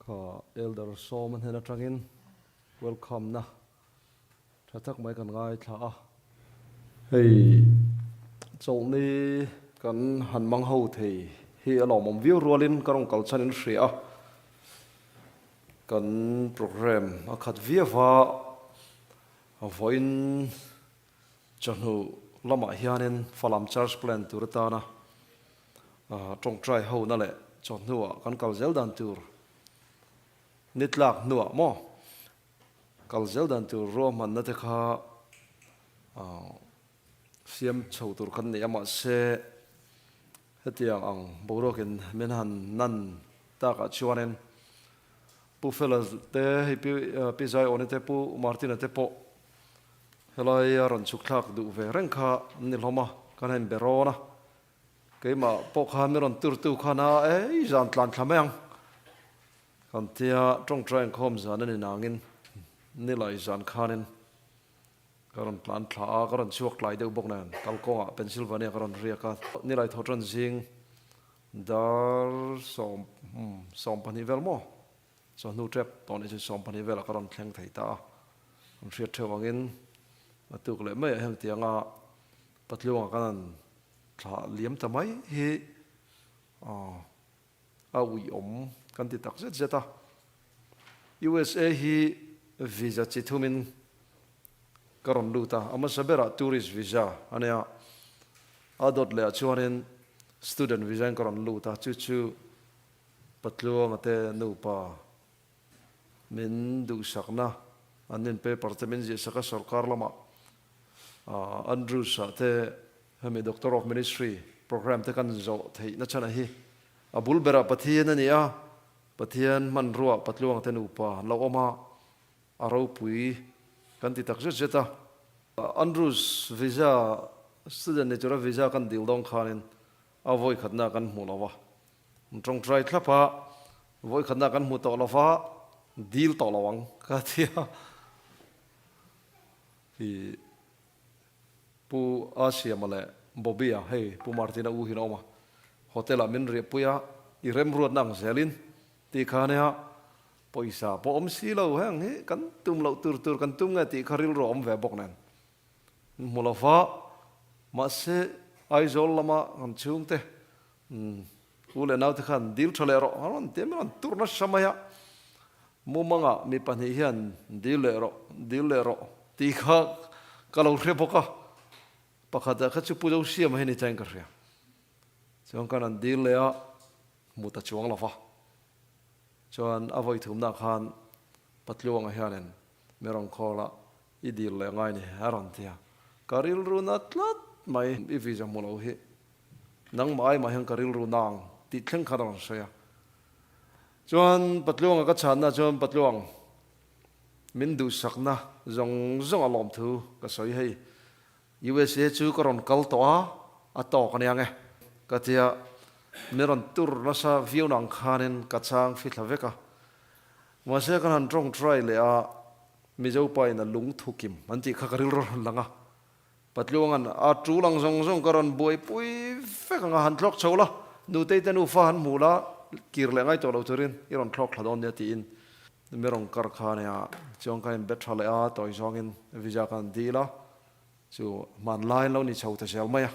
Ka elder Soman hena trangin welcome na thatak mai kan ngai thla a hei chawngni kan han mang ho thei hi alom om view rolin karong kalchan in hria kan program akhat viawa avoin chanu lama hianin falam church plan turtana trong try ho na le chonua kan kalzel dan tur nitlak nuwa mo kalzel dan tur ro man na te kha siam chho tur kan ne ama se hetiang ang borokin menhan nan ta ka chuanen pu fellas te hi pi zai on te pu martina te po helai ron chuklak du ve reng kha ni loma kan hen berona keima po kha meron tur tu khana e zan tlan thameng kan tia trong train khom zan ani nangin ni lai zan khanin karon plan thla karon chuak lai deu bok nan kalkonga Pennsylvania karon ria ka ni lai thotron jing dar som pani vel mo so nu trap ton is som pani vel karon thleng thei ta an ria thewangin atuk le mai heng tianga patluanga kanan thla liam tamai hi ui om kan ti tak zeta USA hi visa chithumin karon luta ama sabera tourist visa ania adot le chuanin student visa karon luta chu patluanga te nupa min du sakna anin pe partamin je saka sarkar lama Andrew sa te hemi doctor of ministry program te kan zo thei na chana hi abul bera pathian ania pathian man ruwa patluang te nupa lo oma aro pui kan ti tak zeta Andrews visa student nature visa kan dil dong khanin avoi khatna kan hmulawa trong try thlapa voi khatna kan hmu to lawa deal to lawang ka thia hi pu Asia male bobia hei pu Martina u hinoma hotel amin re puya i rem ruat nang zelin ti khania poisa po om si lo hang he kan tum lo tur kan tum nga ti kharil ro om ve bok nan mulafa ma se aizol lama an chung te ule nau te khan dil thale ro aron te man tur na samaya mumanga mi pani hian dil le ro ti kha kalau re boka pakhata kha chu pu jo siam he ni chain ka ria chong kan an dil le a muta chuang lawa chuan avoi thumna khan patluanga hianen merong khola idil le ngai ni haron tia karil runa tlat mai i visa mulo hi nang mai ma hang karil runang ti thleng kharon soya chuan patluanga ka channa chuan patluang min du sakna zong alom thu ka soi hei USA chu karon kal to a to kaniange ka tia meron tur nasa view nang khanin kachang fitlaveka mase kan han trong try le a mizo pai na lung thukim anti khakaril ro langa patluangan a tulang zong karon boi pui fekanga han thlok chola nu te nu fa han mula kir le ngai to lo turin iron thlok thladon ne ti in merong kar khania chong kain betrale a toy zongin visa kan dila chu man line lo ni chauta sel maya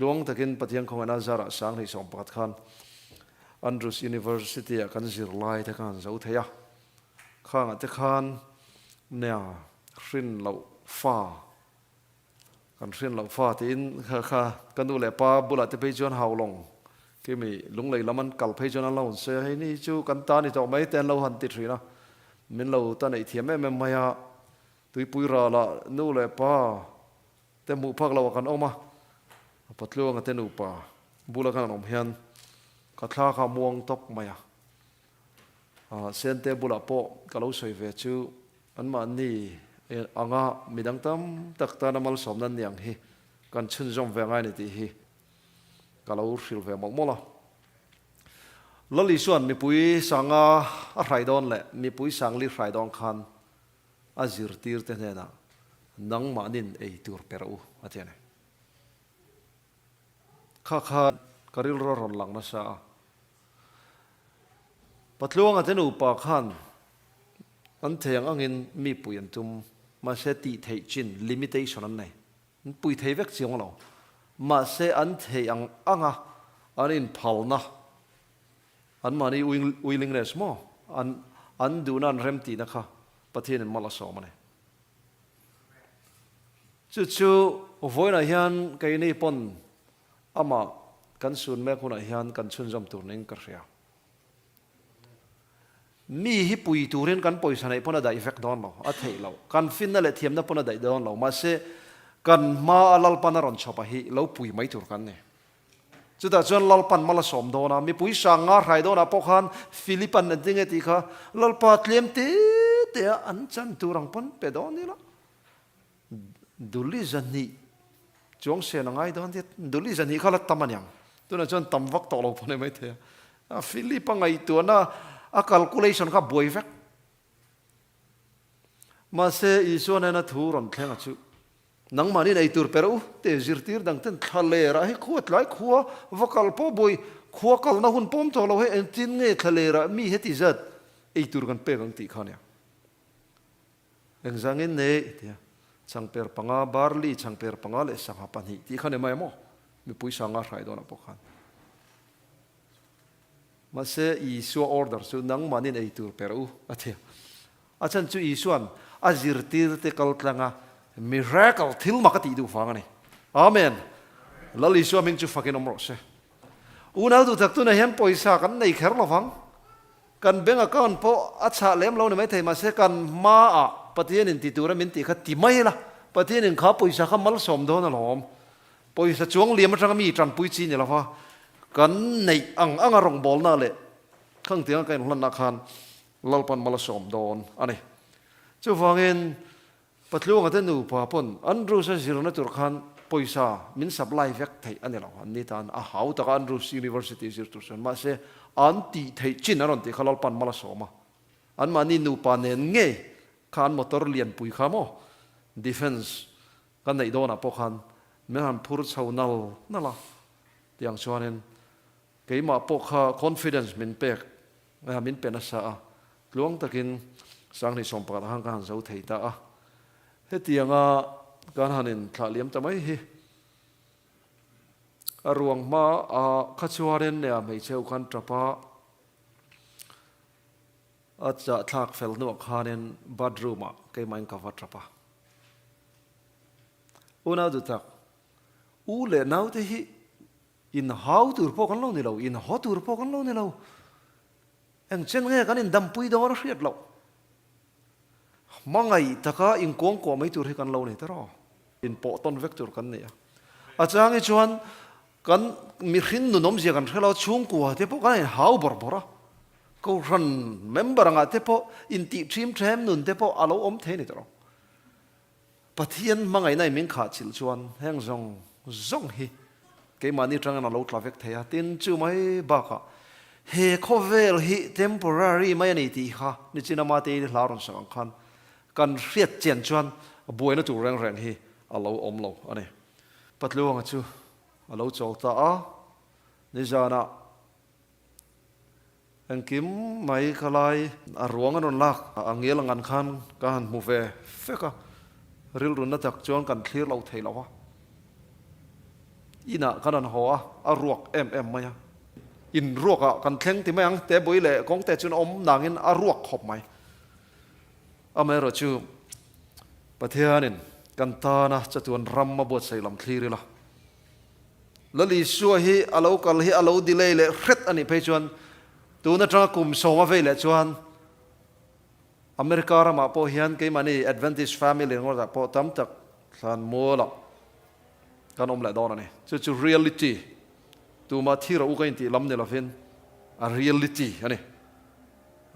luang takin pathian khongana zara sang ni som pakat khan Andrews University a kan zir lai te kan zo theya khang te khan nya hrin lo fa kan hrin lo fa tin kha kanu le pa bula te pe jon haulong ke mi lunglei laman kal pe jon lo se he ni chu kan ta ni to mai ten lo han ti thrina min lo ta nei thiam em maya tui pui ra la nu le pa te mu phak lo kan oma patluanga te nupa bula kan om hian ka thla kha muang tok maya sente bula po kalau soi ve chu anma ni anga midang tam takta namal somnan niang hi kan chun jom ve ngai ni ti hi kalau hril ve mok mola lali suan mi pui sanga a hraidon le mi pui sangli hraidon khan azir tir te na nang manin ei tur peru atiane kha karil ro ron lang na sa ปัตลวงอาจจะนูปากขันอันเทียงอังอินมีปุยอันตุมมาเสติเทจิน limitation อันไหนปุยเทเวกเสียงเรามาเสอันเทียงอังอ่ะอันอินพัลนะอันมานี่willingness มั้งอันดูนั่นเริ่มตีนะคะประเทศนั้นมาละสองมันเลยจู่ๆวันนั้นยันใครนี่ปนอามากันสุนแม่คนนั้นยันกันสุนจำตัวนึงกระเสียมีฮิปุยตูเรนกันปอยสันไอปนได้ effect ดอนเราอัฐเฮเรากันฟินนั่นแหละเทียมนั่นปนได้ดอนเรามาเสกันมาลัลปันนารอนชอบไปเราปุยไม่ถูกกันเนี่ยจุดแต่จนลัลปันมาละสมโดนะมีปุยสังอาไรโดนะพวกhanฟิลิปปินส์ดิ้งเอติค่ะลัลปัดเลี้ยมเตะอันจันตูรังปนเปดอนนี่ละดูลิจันนี่จงเสียนังไงดอนที่ดูลิจันนี่เขาละตำมันยังตัวนั้นจนตำวักตกเราปนไม่เถอะฟิลิปปินส์ไงตัวน่ะcalculation ค่ะบวยเฟกมาเสียอีส่วนนั้นทูรันแข่งจุนังมันนี่ในตัวเปรูเตจิร์ตีร์ดังเต้นทะเลระให้ขวดไหลขววักลปบวยขวกลน่าหุ่นป้อมตัวเราให้เอ็นจินเงทะเลระมีเหตุจัดไอตัวกันเปรังตีข้าเนี่ยเอ็งจังเงินเนี่ยช่างเปรปังอาบาร์ลีช่างเปรปังอาเลสังหาปันหิตีข้าเนี่ยไม่หมอมีปุยสังอาไรโดนพวกขันมาเสียอีส่วน order ส่วนนังมันนี่ในตัวเปรูอาทิตย์อาจารย์จู่อีส่วนอาจิร์ตีร์เตกัลตังอาmiracle ทิลมากติดูฟังนี่อาเมนแล้วลิส่วนมิงจู่ฟังกินอมรสอุณาดูทักตุนเห็นปอยสักันในแคร์เราฟังกันเบงอาการพออาชาเลี้ยมเราเนี่ยไม่เทมาเสียกันมาอ่ะปฏิญาณติตัวมินติขัดติไม่ละปฏิญาณข้าปอยสักมัลสมโดนหลอมปอยสักจวงเลี้ยมจังมีจันปุยจีนเนี่ยละฟ้ากันในอังอารมณ์บอลนั่นแหละข้างเตียงกันหลังนักขันลัลปันมาลสมโดนอันนี้เจ้าฟังเองปัจจุบันที่หนูพาปนอันรู้สึกสิรนัตุรขันปอยซามินสับไลฟ์เวกไทยอันนี้เราอันนี้ตานหาวตะกันรู้สิ University สิรตุสันมาเสอันตีไทยจีนอันที่เขาลัลปันมาลสมอันมานี่หนูปานเองเงยขันมอเตอร์เลียนปุยขามอ defense กันในโดนอ่ะพวกขันเมื่อหันพูดชาวนัลนั่นละอย่างชวนเองก็มาพวกconfidence มินเป็กมินเป็นอาสาหลวงตะกินสังนิสมปะทางการเจ้าไทยตาเฮตียงการหันินขลุ่มทำไมเฮรวงมาขจวารินเนี่ยไม่เชื่อกันตระปะอาจจะทักเฟลนวกหันินบัดรูมาเกี่ยมันกับวัดตระปะอุณาดูตักเลนเอาที่อินหาวตัวพวกกันเล่าเนี่ยเราอินหอตัวพวกกันเล่าเนี่ยเราเอ็งเช่นไงกันอินดำปุยดอร์เรียดเรามังไงตะก้าอินกวงกว่าไม่ตัวให้กันเล่าเนี่ยตลอดอินปอต้นเวกตัวกันเนี่ยอาจารย์ไอ้ชวนกันมีขินนุนนมเสียกันเราช่วงกว่าที่พวกกันอินหาวบอร์บอร์ก็รันเมมเบอร์งาที่พวกอินติทีมแทมนุนที่พวกอาลูอมเทนี่ตลอดปะเทียนมังไงในมิงขาดสิลชวนแห่งซงฮีเกี่ยมันนี่จังนั้นเราทราบเทียตินจู่ไม่บ้าค่ะเฮโคเวลฮี temporary ไม่ยันตีค่ะนี่จีนมาตีลารุนสังขันกันเรียดเจียนชวนบวยนั่นถูกแรงฮีเราอมเราอันนี้ปัดลวงจู่เราโจทย์นี่จานะอังกิมไม่ขลายรวงกันนลักอังเยลังกันขันกันมูเฟ่เฟกะริลรุนนัดจักจวนกันเคลียร์เราเทเราวะอินะกันหัวรวกมไหมอินรวกกันแข็งที่ไม่ยังแต่บุยเล่กงแต่จนอมนางอินรวกขบไหมอเมริจูประเทศนี้กันตานะจะตัวรำมาบวชใส่ลำคลีร์ละแล้วลิชัวฮีอาลูกัลฮีอาลูดิเลย์เล่เร็ดอันนี้ไปจวนตัวนั้นจังกุมสมาเวลจวนอเมริกาเรามาพอเห็นกี่มันนี่ Adventist family งอจากพอตั้มจากสันมัวละการอมเละดอนนี่จู่ๆ reality ตัวมาที่เราอุ้งอินที่ลำเนี่ยเราเป็นreality อันนี้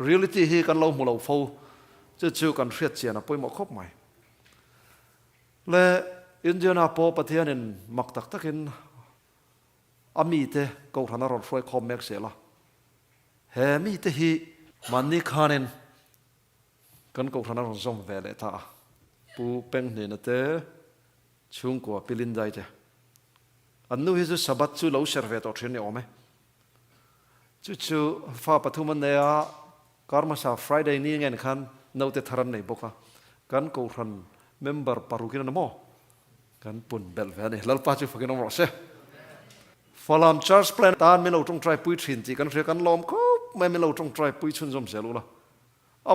reality ที่กันเราหมู่เราฟูจู่ๆกันเรียดเสียนะไปหมดครบไหมและอินเดียนาพอประเทศนี้มักตักกินอามีเตะกูทันรถไฟคอมเมกเสียละเฮมีเตะฮีมันนี่ขานินกันกูทันรถส่งเวลตาปูเป็งเนี่ยนะเตะช่วงกว่าพิลินใจเตะอันนู้นที่จะสับจู่เราเซอร์เวตออกเช่นนี้ออกไหม จู่ๆฟ้าปฐุมมันเนี่ยการมาสา Friday นี้เงี้ยคันนาเตทารันในบอกกันกูรันเมมเบอร์ปารุกินนโมกันปุ่นเบลเวนี่แล้วป้าจะฝึกกันน้องรอเซ่ฟอลามชาร์ลส์แพลนตานไม่เราต้อง try ปุ้ยชินจีกันเรียกกันล้อมก็ไม่เราต้อง try ปุ้ยชุนจอมเสียรู้ละ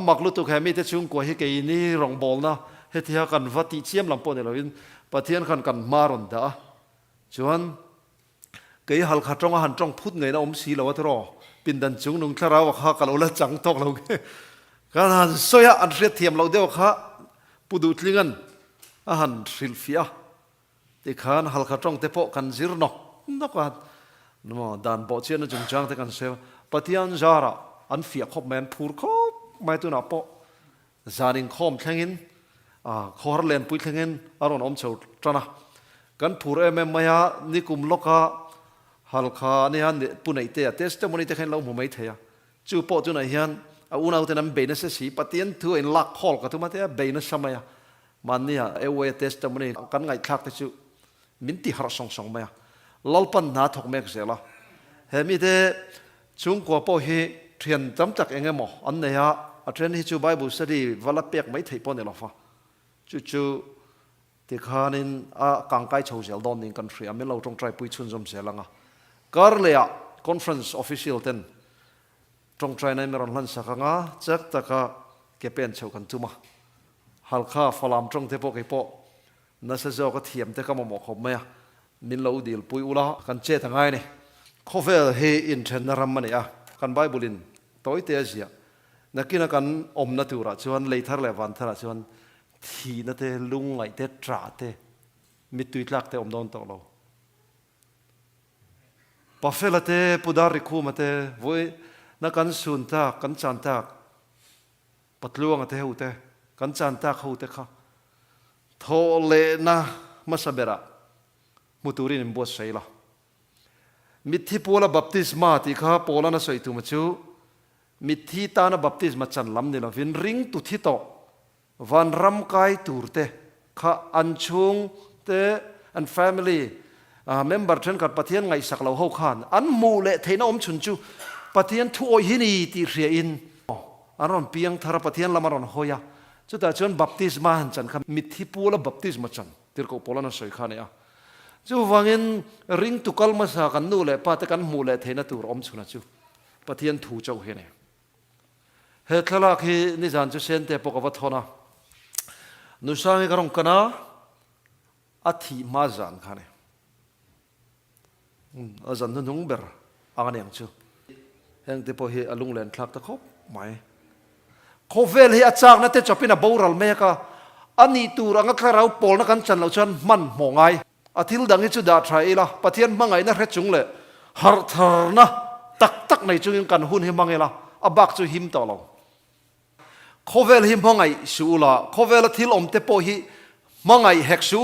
มักลุตุแค่มีแต่ช่วงกว่าให้เกยนี่รองบอลนะให้ที่หากันวัดที่เชี่ยมลำปนเนี่ยเราอินปะเทียนกันมารอนดาชวนเกยหัลขัดจงอาหารจงพูดไงนะสีเราว่าทรอปินดันจุงนุ่งคลาวข้ากันเราละจังตอกเราการหันสวยอันเรียเทียมเราเดียวข้าปุดุตลิงันอาหารสิลฟิอาที่ขานหัลขัดจงเตปอกันซิรนกนักการนั่นด่านบ่อเชียนจุงจังเตกันเซลปะเทียนจาระอันเฟียขบแมนพูดขบไม่ตัวนับปะจาริงคอมแข่งอินขอร์เลนปุยแข่งอินอารมณ์อมเฉาจันนะกันพูดมายานิคุมโลกาฮัลคาเนี่ยฮันปุ่นไอเตะเทสต์มันไอเตะให้เราหมู่ไม่เทียจู่ปอจู่ไหนฮันอุณเอาแต่นั้นเบนเสสีปฏิยันถืออินลักฮอลกับทุกมาเทียเบนสมัยมันเนี่ยเวเทสต์มันกันไงทักแต่จู่มินติฮาร์สองมาลลปันนาถกเมกเสียละเฮมิเดจุงกว่าปอฮีเทียนจำจักเองหมออันเนี่ยเทรนที่จู่ไบเบิลสตีวัลเปียกไม่ถีบปนเนี่ยหรอฟ้าจู่ที่ขานินกังไกโชว์เซลดอนนินกันฟรีไม่เราต้องใจปุยชุนจอมเสียละงะการเลียคอนเฟรนซ์ออฟฟิเชียลเต็นตรงใจในเมรอนลันสักงะจักตะกะเก็บเป็นเชากันจุมาฮัลข้าฟลามตรงเทปโอเกปอนั่นเสียก็เทียมเทก็มาหมอกขบไหมมินเราดีลปุยอุลากันเจทั้งไงนี่ข้อเฟลเฮอินเทนนารำมันเนี่ยกันไบเบิลินตัวอิเตเซียนักกินกันอมนัตุระชวนเลยทาร์เลวันทาร์ชวนทีนั่นเตลุงไงเตตราเตมิตุยลักเตอมดอนตอเราปะเฟลเตปุดาริคูมาเตวยนักกันสุนตากันจันตาปัตลวงเตหูเตกันจันตาหูเตค่ะโทเลนะมาสเบระมุตุรินบัวใส่ละมิทธิโพลาบัพติสมาติข้าโพลานะใส่ตุมาชูมิทธิตานะบัพติสมาจันลำนี่ละวินริงตุทิโตวันรำกายตูร์เตข้าอันชุงเตอันแฟมิลี่เมมเบอร์เช่นกับปะเทียนไงสักเราเข้าขานอันมูเลเทนอมชุนจูปะเทียนทั่วหินีตีเรียอินอันรอนเปียงทารปะเทียนละมารอนโฮยาจุดแต่ชนบัพติสมาหันจันครับมิทธิโพลาบัพติสมาจันที่เราโพลานะใส่ขานเนี่ยจู่ฟังอินริงตุกัลมาสักันนู่เลยป้าตะกันมูเลเทนตูรอมชุนจูปะเทียนถูเจ้าเฮเนเหตุละคือนิจานจุเซนเตปกวัตทนะนุสามีกรงกันนะอธิมาจานขันอาจารย์นุ่งเบอร์อ่างยังชูเห็นที่พอเฮอลุงเล่นคลักตะคบไม่โคเวลเฮอาจารย์นั่นเตจพินาบูรัลเมกะอันนี้ตัวรังคาราปอลนักกันจันเราจันมันมองไงอาทิลดังที่จุดาทรายละปะเทียนมังไงนั่นแค่จุงเลยฮาร์ทร์นะตักในจุงกันหุ่นเฮมังไงละอับักจูหิมต่อเราโคเวลหิมมังไงสูละโคเวลทิลอมเตปอฮีมังไงเฮกสู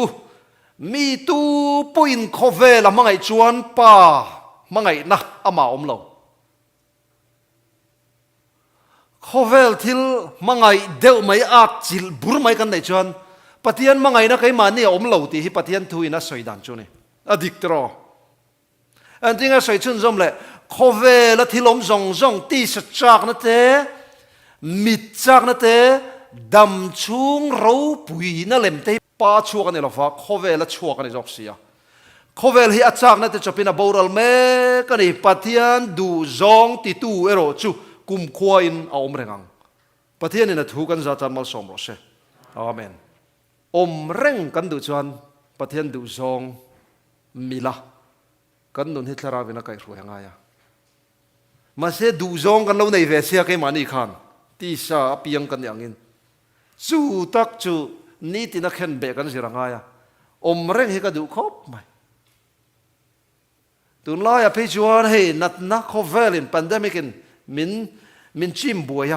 มีตูปุยนโคเวลมังไงจวนป่ามังไงนะอามาอมเราโคเวลทิลมังไงเดวไม่อาจจิลบุรไม่กันในจวนปะเทียนมังไงนะใครมาเนี่ยอมเราตีฮิปะเทียนทุยนะสวยดันจูนี่อดิกตรออันที่งั้นสวยชุนจอมเลยโคเวลทิลอมซงตีสจากนั่นเตมิดจากนั่นเตดำชุงเราปุยนั่นเล่มเตป้าชัวกันเนี่ยหรอฟ้าโคเวลชัวกันเนี่ยจอกเสียโคเวลที่อาจารย์นั่นจะเป็นบูรัลเมกันนี่ปะเทียนดูซองติตูเอโรจูกุมควายน์เอาอมเรงปะเทียนนี่นะถูกกันจะจันมาสมรสอาเมนอมเร่งกันดูจวนปะเทียนดูซองมิลากันนุนฮิตลาราวินักไก่รวยงไงมาเสดูซองกันเราในเวเซียกันมานี่ขันที่สาปียงกันอย่างนี้จูตักจูนี่ที่นักเห็นเบกันสิรังไงอมเร่งให้กันดูครบไหมตุนลายพิจารณาให้นัดนักโคเวลินปันเดมิกินมินชิมบัวย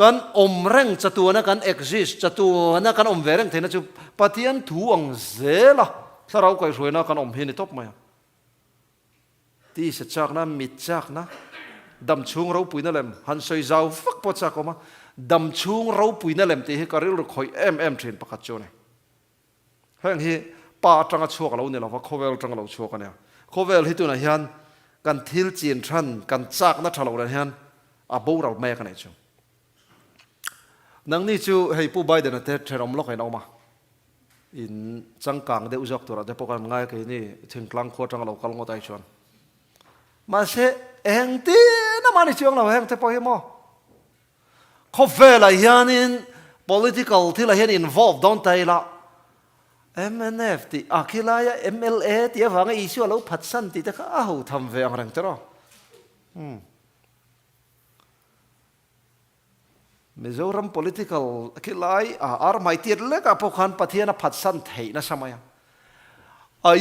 กันอมเร่งจัตัวนักกัน exist จัตัวนักกันอมเวรงเทนะจูปฏิยันถูอังเซล่ะถ้าเราไก่รวยนักกันอมเฮนิทบไหมที่สัจจากนั้นมิดจากนะดำชุงเราปุยนั่นแหละหันใส่เจ้าฟักปอดจากออกมาดำชุงเราปุยนั่นแหละที่ให้การิลคอยเอ็มเทรนประคัตโจนี่เฮ้ยป้าจังชัวกับเราเนี่ยเราว่าโคเวลจังเราชัวกันเนี่ยโคเวลที่ตัวไหนยันก กันทิลจีนทันกันจากนัทเราเลยฮันอาบูเราแม่กันไอ้ชูนังนี่ชูให้ผู้ใบเดินเตะเทรมล็อกให้เรามาอินจังกังเดอุจักตัวเราเดปกันง่ายกันนี่ถึงกลางโคจังเรากลางงอไตชวนมาเสเองตีน้ำมันช่วงเราเองเตปอยมอเขาเฟลอะไรยันิน political ที่เราเห็น involved โดนไตละ MNF ที่อาคิลาย MLA ที่ฟังอิสุเราพัดสันที่แต่ก็ทำเวียงแรงจ้ะมิโซรัม political คิลายไม่ตีเล็กพวกขันปะเทียนพัดสันไทยนะสมัย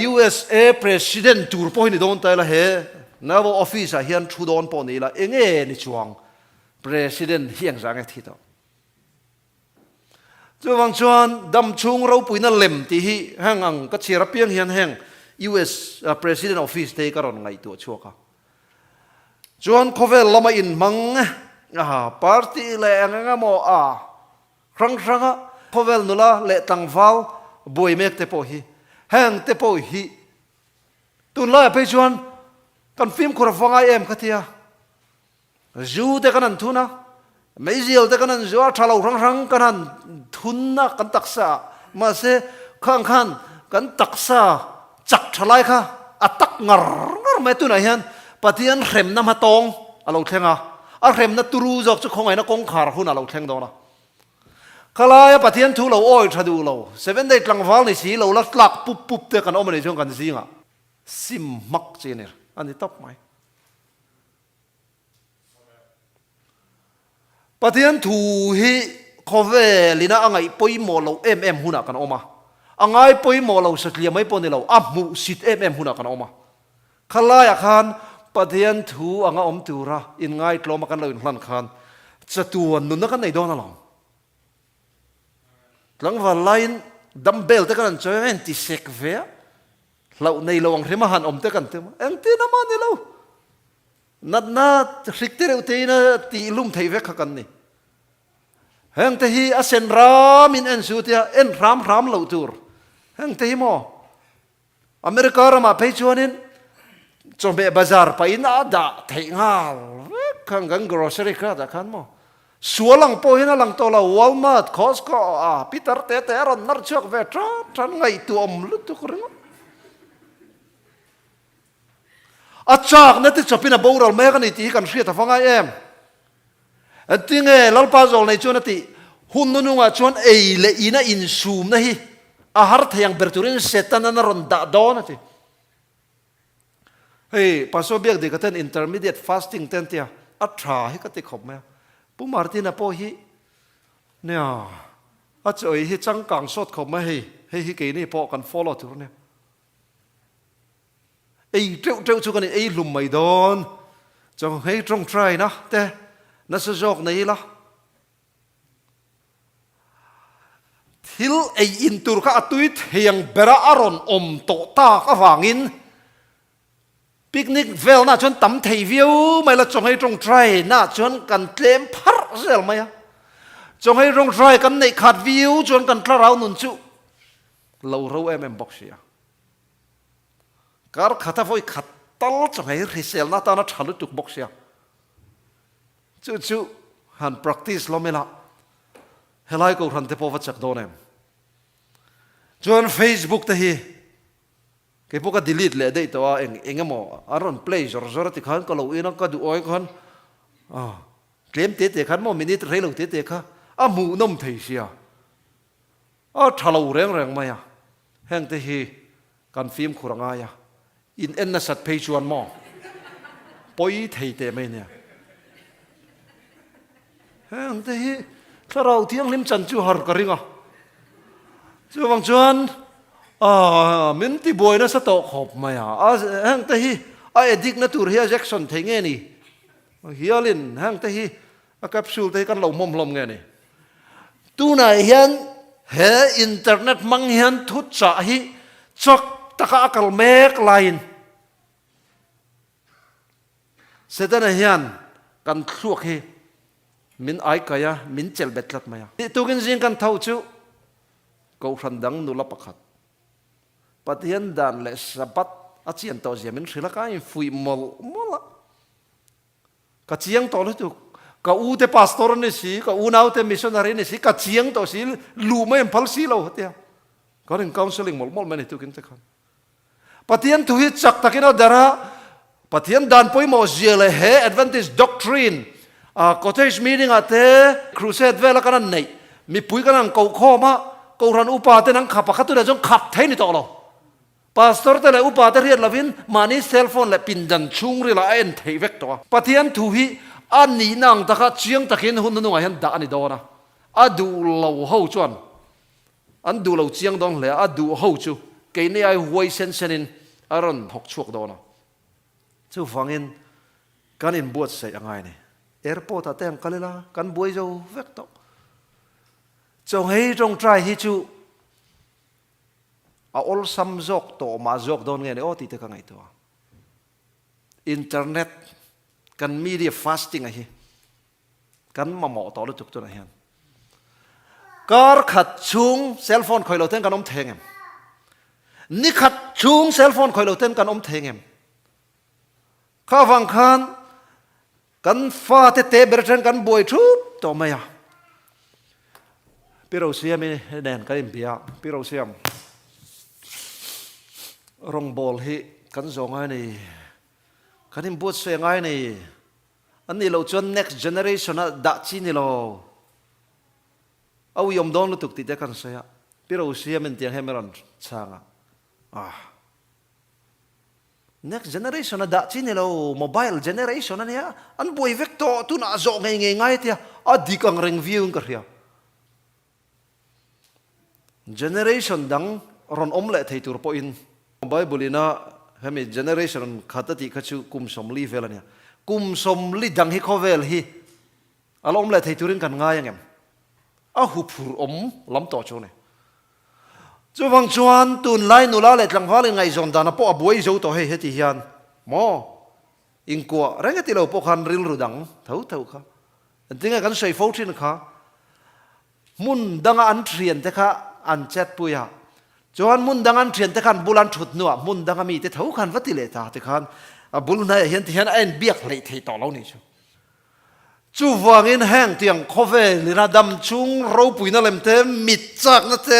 USA president ตูร์พอยนี่โดนไตละเฮnaval office เฮียนชูโดนปอนี่ละเองนี่ช่วง president เฮียงจังไงที่ต่อจวงชวนดำชุงเราปุยนั่นเล่มที่ห้างอังก็เชียร์เพียงเฮียนแห่ง US president office เตะก็รอนไงตัวชัวร์ค่ะชวนเขาเวลละมาอินมังparty เล่งงามครั้งเขาเวลนุละเล่ตังฟ้าบวยเมกเตปอฮีแห่งเตปอฮีตุนละไปชวนกันฟิล์มคุรฟังไอเอ็มขัดยาจูเตกันนั่นทุนนะไม่เจียวเตกันนั่นจูทะเลาะรังกันนั่นทุนนะกันตักษามาเสข้างกันตักษาจักทลายค่ะอัตักงรไม่ตุนไหนฮันปฏิญาณเข็มน้ำมาตองเราแทงเข็มนั่นตูรูจอกจุกของไงนะกงขาหุ่นเราแทงโดนะขลายปฏิญาณทุเราโอ้ยชาดูเรา7 days หลังวันนี้สิเราลักลักปุ๊บเตกันออกมาในช่วงกันสิงซิมมักเจเนอร์อันนี้ตบไหมปฏิญาณถูฮีคอเวลินะอังไงปอยโมเราหุ่นกันออกมาอังไงปอยโมเราสักเลียไม่ปนเรามูสิทหุ่นกันออกมาขลายขันปฏิญาณถูอังอมตูระอินไงกลมกันเลยหลังขันจะตัวนุนกันในดอนนั่งหลังวันไลน์ดัมเบลเตกันจอยเอ็นติเซกเวียเราในระหว่างที่มาหันอมเตกันเต็มเอ็งตีน้ำมันนี่เรานัดริกเตอร์อุตีนะตีลุ่มไทยเวกกันนี่เอ็งที่อาเซนรามินเอ็นสุติเอ็นรามเราตูร์เอ็งที่มออเมริกาเรามาไปชวนินจงเบบาซาร์ไปน่าด่าไทยงาขังกันกรอสเซอรี่ก็ได้ขันมอสวนหลังโพหินะหลังตัวเราวอลมาร์ทคอสโก้ปีเตอร์เตะรันนัดเชือกเวทรันไงตัวอมลุตุกเรื่องอาจากนั่นที่จะเป็นบ่าวเราแม่กันนี่ที่กันเสียแต่ฟังไอ้เอ็มที่ไงลัลปาโซลในชวนที่หุ่นนุ่งชวนเอเลอีน่าอินซูมนะฮีอาหารที่ยังเบอร์ตูรินเซตันนั่นรอนดาดอนนะที่เฮ้ยปัสสาวะเบียกดีกัน intermediate fasting เต็มที่อัตราให้กันติดขบไหมผู้มาร์ติน่ะพอฮีเนี่ยอาจจะไอ้จังกังสดขบไหมให้เกี่ยนี่พอกัน follow ตัวเนี่ยไอ้เจ้าชุกันไอ้ลุมไม่โดนจงให้ตรงใจนะแต่นั่นจะจอกไหนล่ะทิลไอ้อินตูร์ข้าตุยเทียงเบระอารอนอมโตตาข้าวางินปิกนิกเวลน่าชวนตั้มไทยวิวไม่ละจงให้ตรงใจน่าชวนกันเตลมพัดเสียไหมอะจงให้ตรงใจกันในขาดวิวชวนกันกระเราหนุนจุเราเอ็มบอกเสียการขัดไฟขัดตัลจะให้ริเซลน่าตาน่าฉลุตุกบอกเสียจู่หัน practice เราไม่ละเฮลัยกูหันเทปวัดจากโดนเองจวน Facebook เตฮีเก็บพวก delete เลยได้ตัวเองมั้งอารอน play จอร์ติขันก็เราเองก็ดูอ้อยขันเกมเตะขันมั้งมินิทเรลเตะค่ะมูน้ำเทียเสียฉลาดแรงไหมอะแห่งเตฮีการฟิล์มขุรังไงอะอินเอ็นนัสัตเพย์ชวนมอปอยไทยเตะไม่เนี่ยเฮ้ยแต่ถ้าเราเที่ยงลิมจันจูฮาร์กริงอ่ะจูบางชวนมินที่บอยน่ะสต๊อกขอบไหมอ่ะเฮ้ยแต่ไอ้ดิกนัตูร์เฮียแจ็คสันเทงเงี้ยนี่เฮียลินเฮ้ยแต่แคปซูลที่กันเรามอมลมเงี้ยนี่ตู้ไหนเฮียนอินเทอร์เน็ตมังเฮียนทุจจาฮีจักตะกะกลเมกไลน์เสด็จเฮียนกันคลุกฮีมินไอกายะมินเจลเบ็ดลัดมายาตุกินจิงกันเท่าจูกูรันดังนุลปักขัดปฏิญาณดันเลสบัด อาเจียนต่อเสียมินสิละก็อินฟุยมอลละก็เจียงต่อเลยจุกก็อูเตพาสตอร์นี่สิก็อูนาวเตมิชชันนารีนี่สิก็เจียงต่อสิลูไม่พัลสิเราเดียวก็เรื่องคาวน์เซลลิ่งมอลไม่ได้ตุกินจะกันปฏิญทุยจักตะกินเอาดาราปฏิญดันป่วยหมอเจียเลยเฮ Adventist doctrine cottage meeting อาเตครูเซดเวลกันนั่นนี่มีปุยกันนั่งเกาข้อมาเการันอุปาเตนังขับปะขัดตัวเดียวจงขับเทนี่ต่อเราพาสตอร์แต่ละอุปาเตเรียนละวินมานี่เซลโฟนและปินดันชุงเรียละเอ็นเทเวกตัวปฏิญทุยอันนี้นางตะกัดเชียงตะกินหุ่นนุ่งไอ้ยันด่านี่โดนะอันดูเราหูจวนอันดูเราเชียงดองเลยอันดูหูจูเกนี่ไอ้หวยเซนเซนินอารอนหกชวกโดนะจู่ฟังอินกันอินบวชใส่ยังไงเนี่ยแอร์พอร์ตแต่งกันเลยละกันบวยเจ้าเวกตัวจงให้จงใจให้จูเอาอลซัมจอกโตมาจอกโดนไงเนี่ยโอ้ติดกันไงตัวอินเทอร์เน็ตกันมีเดียฟาสติ้งไงกันมาหมอต่อแล้วจุกตัวไหนฮะการขัดชุงเซลโฟนคอยเราเต้นกันอมเทงเอ็มนี่ขัดชุงเซลโฟนคอยเราเต้นกันอมเทงเอ็มข้าฟังคันกันฟ้าเตะเบรเทนกันบวยทุบต่อมาอ่ะพี่เราเสียไม่แดนกันอิมเบียพี่เราเสียมรองบอลฮีกันส่งไงนี่กันอิมบวชเสียงไงนี่อันนี้เราจน next generation นะดัชนีเราเอายมดองเราตุกติดกันเสียพี่เราเสียมันเตียงให้ไม่รันช่างnext generation นะดัชนีเรา mobile generation นั่นเนี่ยอันบวยเวกโตตุน่าจงง่ายๆเดียอดีกังเร่งวิวกันเรีย generation ดังรอนอมเละไทยตัวปอินไบเบิลน่ะเห็นไหม generation ขัดติขัดชูกุมสมลีเวลเนี่ยกุมสมลีดังฮิโคเวลฮีอารมณ์เละไทยตัวรินกันง่ายยังไงหุบหัวล้ำต่อโจเนี่ยจู่ฟังชวนตุนไล่นุลาเล็ดหลังฟ้าเลยไงจนดานะพวกบวยโจต่อให้เฮติฮิอันมออิงกัวเรื่องที่เราพวกคันริลรูดังเท่าค่ะจริงๆกันใส่โฟล์ทินค่ะมุนดังอันเทียนแต่ค่ะอันเจ็ดปุยะจวนมุนดังอันเทียนแต่คันบุลันฉุดนัวมุนดังมีแต่เท่าคันวัดติเลตาแต่คันบุลนายเห็นที่เห็นไอ้เบียกเลยที่ต่อเรานี่ชูจู่ฟังอินแห้งเตียงโคเวลินาดำชุงเราปุยนั่นเลมเตมิดจากนั่นเต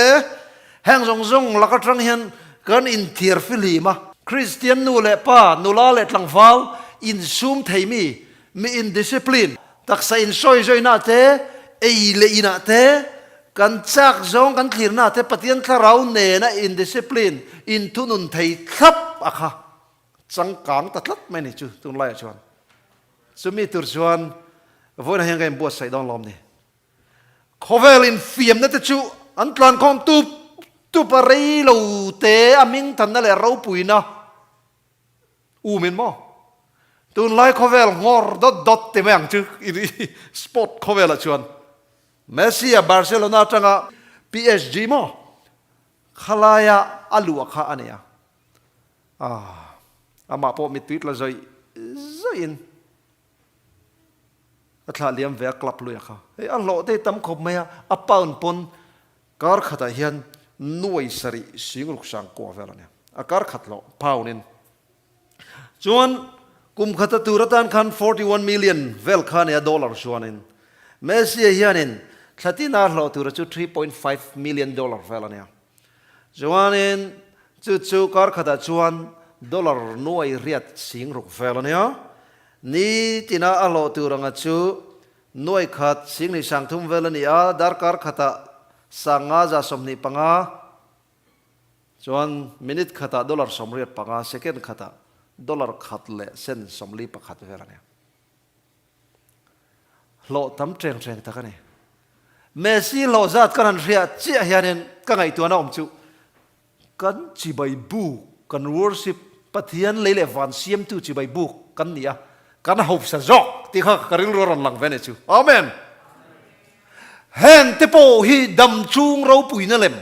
แห้งจงแล้วก็ตรังเห็นกันอินเทียร์ฟิลีมาคริสเตียนนูเล่ป้านูลาเล่ตังฟ้าอินซูมไทมีอินดิสซิปลินตักใส่อินซอยน่าเตเอเลอินาเตกันจักจงกันคลีร์น่าเตปฏิญาณเราเนี่ยนะอินดิสซิปลินอินทุนุนไทยทับอะค่ะจังกังตัดลัดไม่นี่จู่ตุนไล่ชวนสมัยตุรชวนวันนี้ยังไงบวชใส่ดองลมนี่โคเวลินฟิมนั่นแต่จู่อันตรานคอมตุปรีเราเตอมิงทันนั่นแหละเราปุยนะมินมั้งตุนไล่โคเวลงอร์ดอทเต็มอย่างจู่อีสปอร์ตโคเวลชวนเมสซี่บาร์เซโลนาจังอ่ะ PSG มั้งขลายาอัลวัคอันเนี้ยอามาพอมีทวิตละใจอินอัตลาเลียมเวกลับเลยค่ะเฮ้ยอันโลได้ตั้มขบไหมอ่ะป้าอุนปนการขัดเฮียนน่วยสริสิงลุกสังกัวเวลาเนี่ยการขัดโลป้าอุนินจวนกุมขัดตัวรัตันคัน41 millionเวลคันเนี่ยดอลลาร์ชวนินเมสซี่เฮียนินขัดที่น่าโลตัวจุด3.5 millionดอลลาร์เวลาเนี่ยจวนนินจู่การขัดจวนดอลลาร์น่วยเรียดสิงลุกเวลาเนี่ยนี่ที่น่าโลตัวรังจู่น่วยขัดสิงนิสังทุ่มเวลาเนี่ยดาร์การขัดสังอาจะสมนิปังอาจวนมินิทขัดดอลลาร์สมเรียดปังอาเซคันด์ขัดดอลลาร์ขัดเละเส้นสมลีปักขัดเวลาเนี่ยโลตั้มเทรงตะกันเนี่ยเมสซี่โลจัดกันเรียเจียเฮียนกันไงตัวน้าอมจูกันจีใบบุกกันวอร์ชิปปะเทียนเลยวันเสียมตูจีใบบุกกันเนี่ยกันหอบสะจอกที่เขากริลรันหลังเวเนจูอาเมนเห็นเตโปฮีดำจุงเราปุยนั่นเลม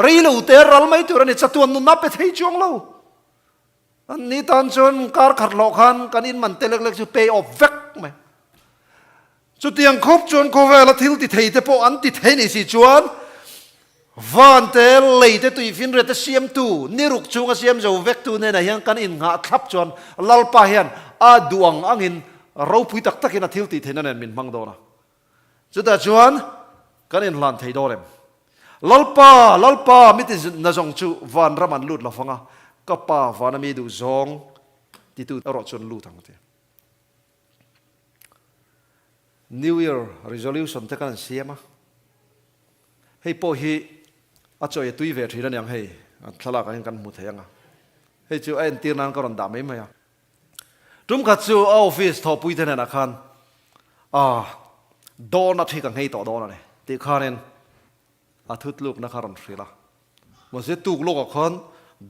รีลูเตอร์รัลไม่ตัวนี้จะตัวนุนับไปที่จวงเราอันนี้ตอนชนการขัดหลอกกันกันอินมันเตเล็กๆจะ pay off เวกไหมจุดยังครบจวนโคเวลทิลติเทเตโปอันติเทนี่สิจวน van te lei te tui fin re te siam tu ni ruk chunga siam zo vek tu ne na hian kan in nga thlap chuan lalpa hian a duang angin ro pui tak takin a thil ti thenan en min mang do na chuta chuan kan in hlan thei dorem lalpa mit na zong chu van raman lut la fanga kapa van mi du zong titu erawh chun lu thang te New Year resolution te kan siama hei po hi a choi tui ve thina nyang hei thala kan mu theyanga hei chu en tir nan karon da mai maya tum kha chu office tho pui te na khan do na thi kan hei to do na ne ti khanen a thut luk na kharon frila mo se tuk lok khan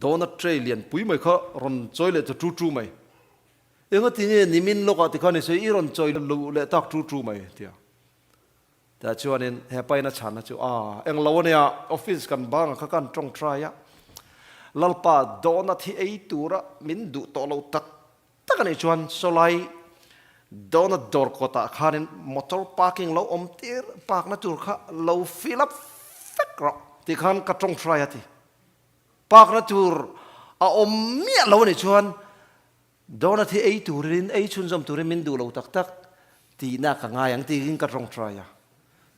do na trillion pui mai kha ron choi le chu chu mai enga ti ne nimin lok ti khan se i ron choi lu le tak chu mai tia ta chuanin he paina chana chu eng lo ne office kan bang kha kan tong try ya lalpa donut hi ei tura min du to lo tak takani chuan solai donut dor kota khanin motor parking lo omtir park na tur kha lo fill up fekro ti khan ka tong try ati park na tur a mi lo ni chuan donut hi ei turin ei chun jom turin min du lo tak tak ti na ka nga yang ti king ka tong try ya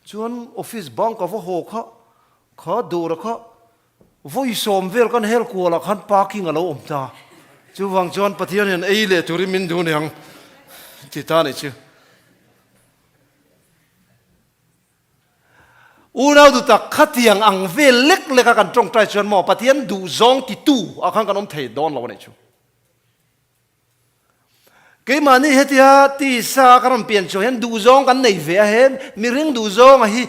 chuan office bank of ho kha dur kha voi som vel kan hel kuala khan parking alo omta chu wang chuan pathian hen ei le turi min du nyang ti ta ni chu unau du tak khatiang ang vel lek le ka kan tong trai chuan mo pathian duhzawng titu akhan kan om thei don lo ni chu cái mà ni hetia ti sa karon pian cho hen duhzawng kan nei ve hen mi ring duhzawng a hi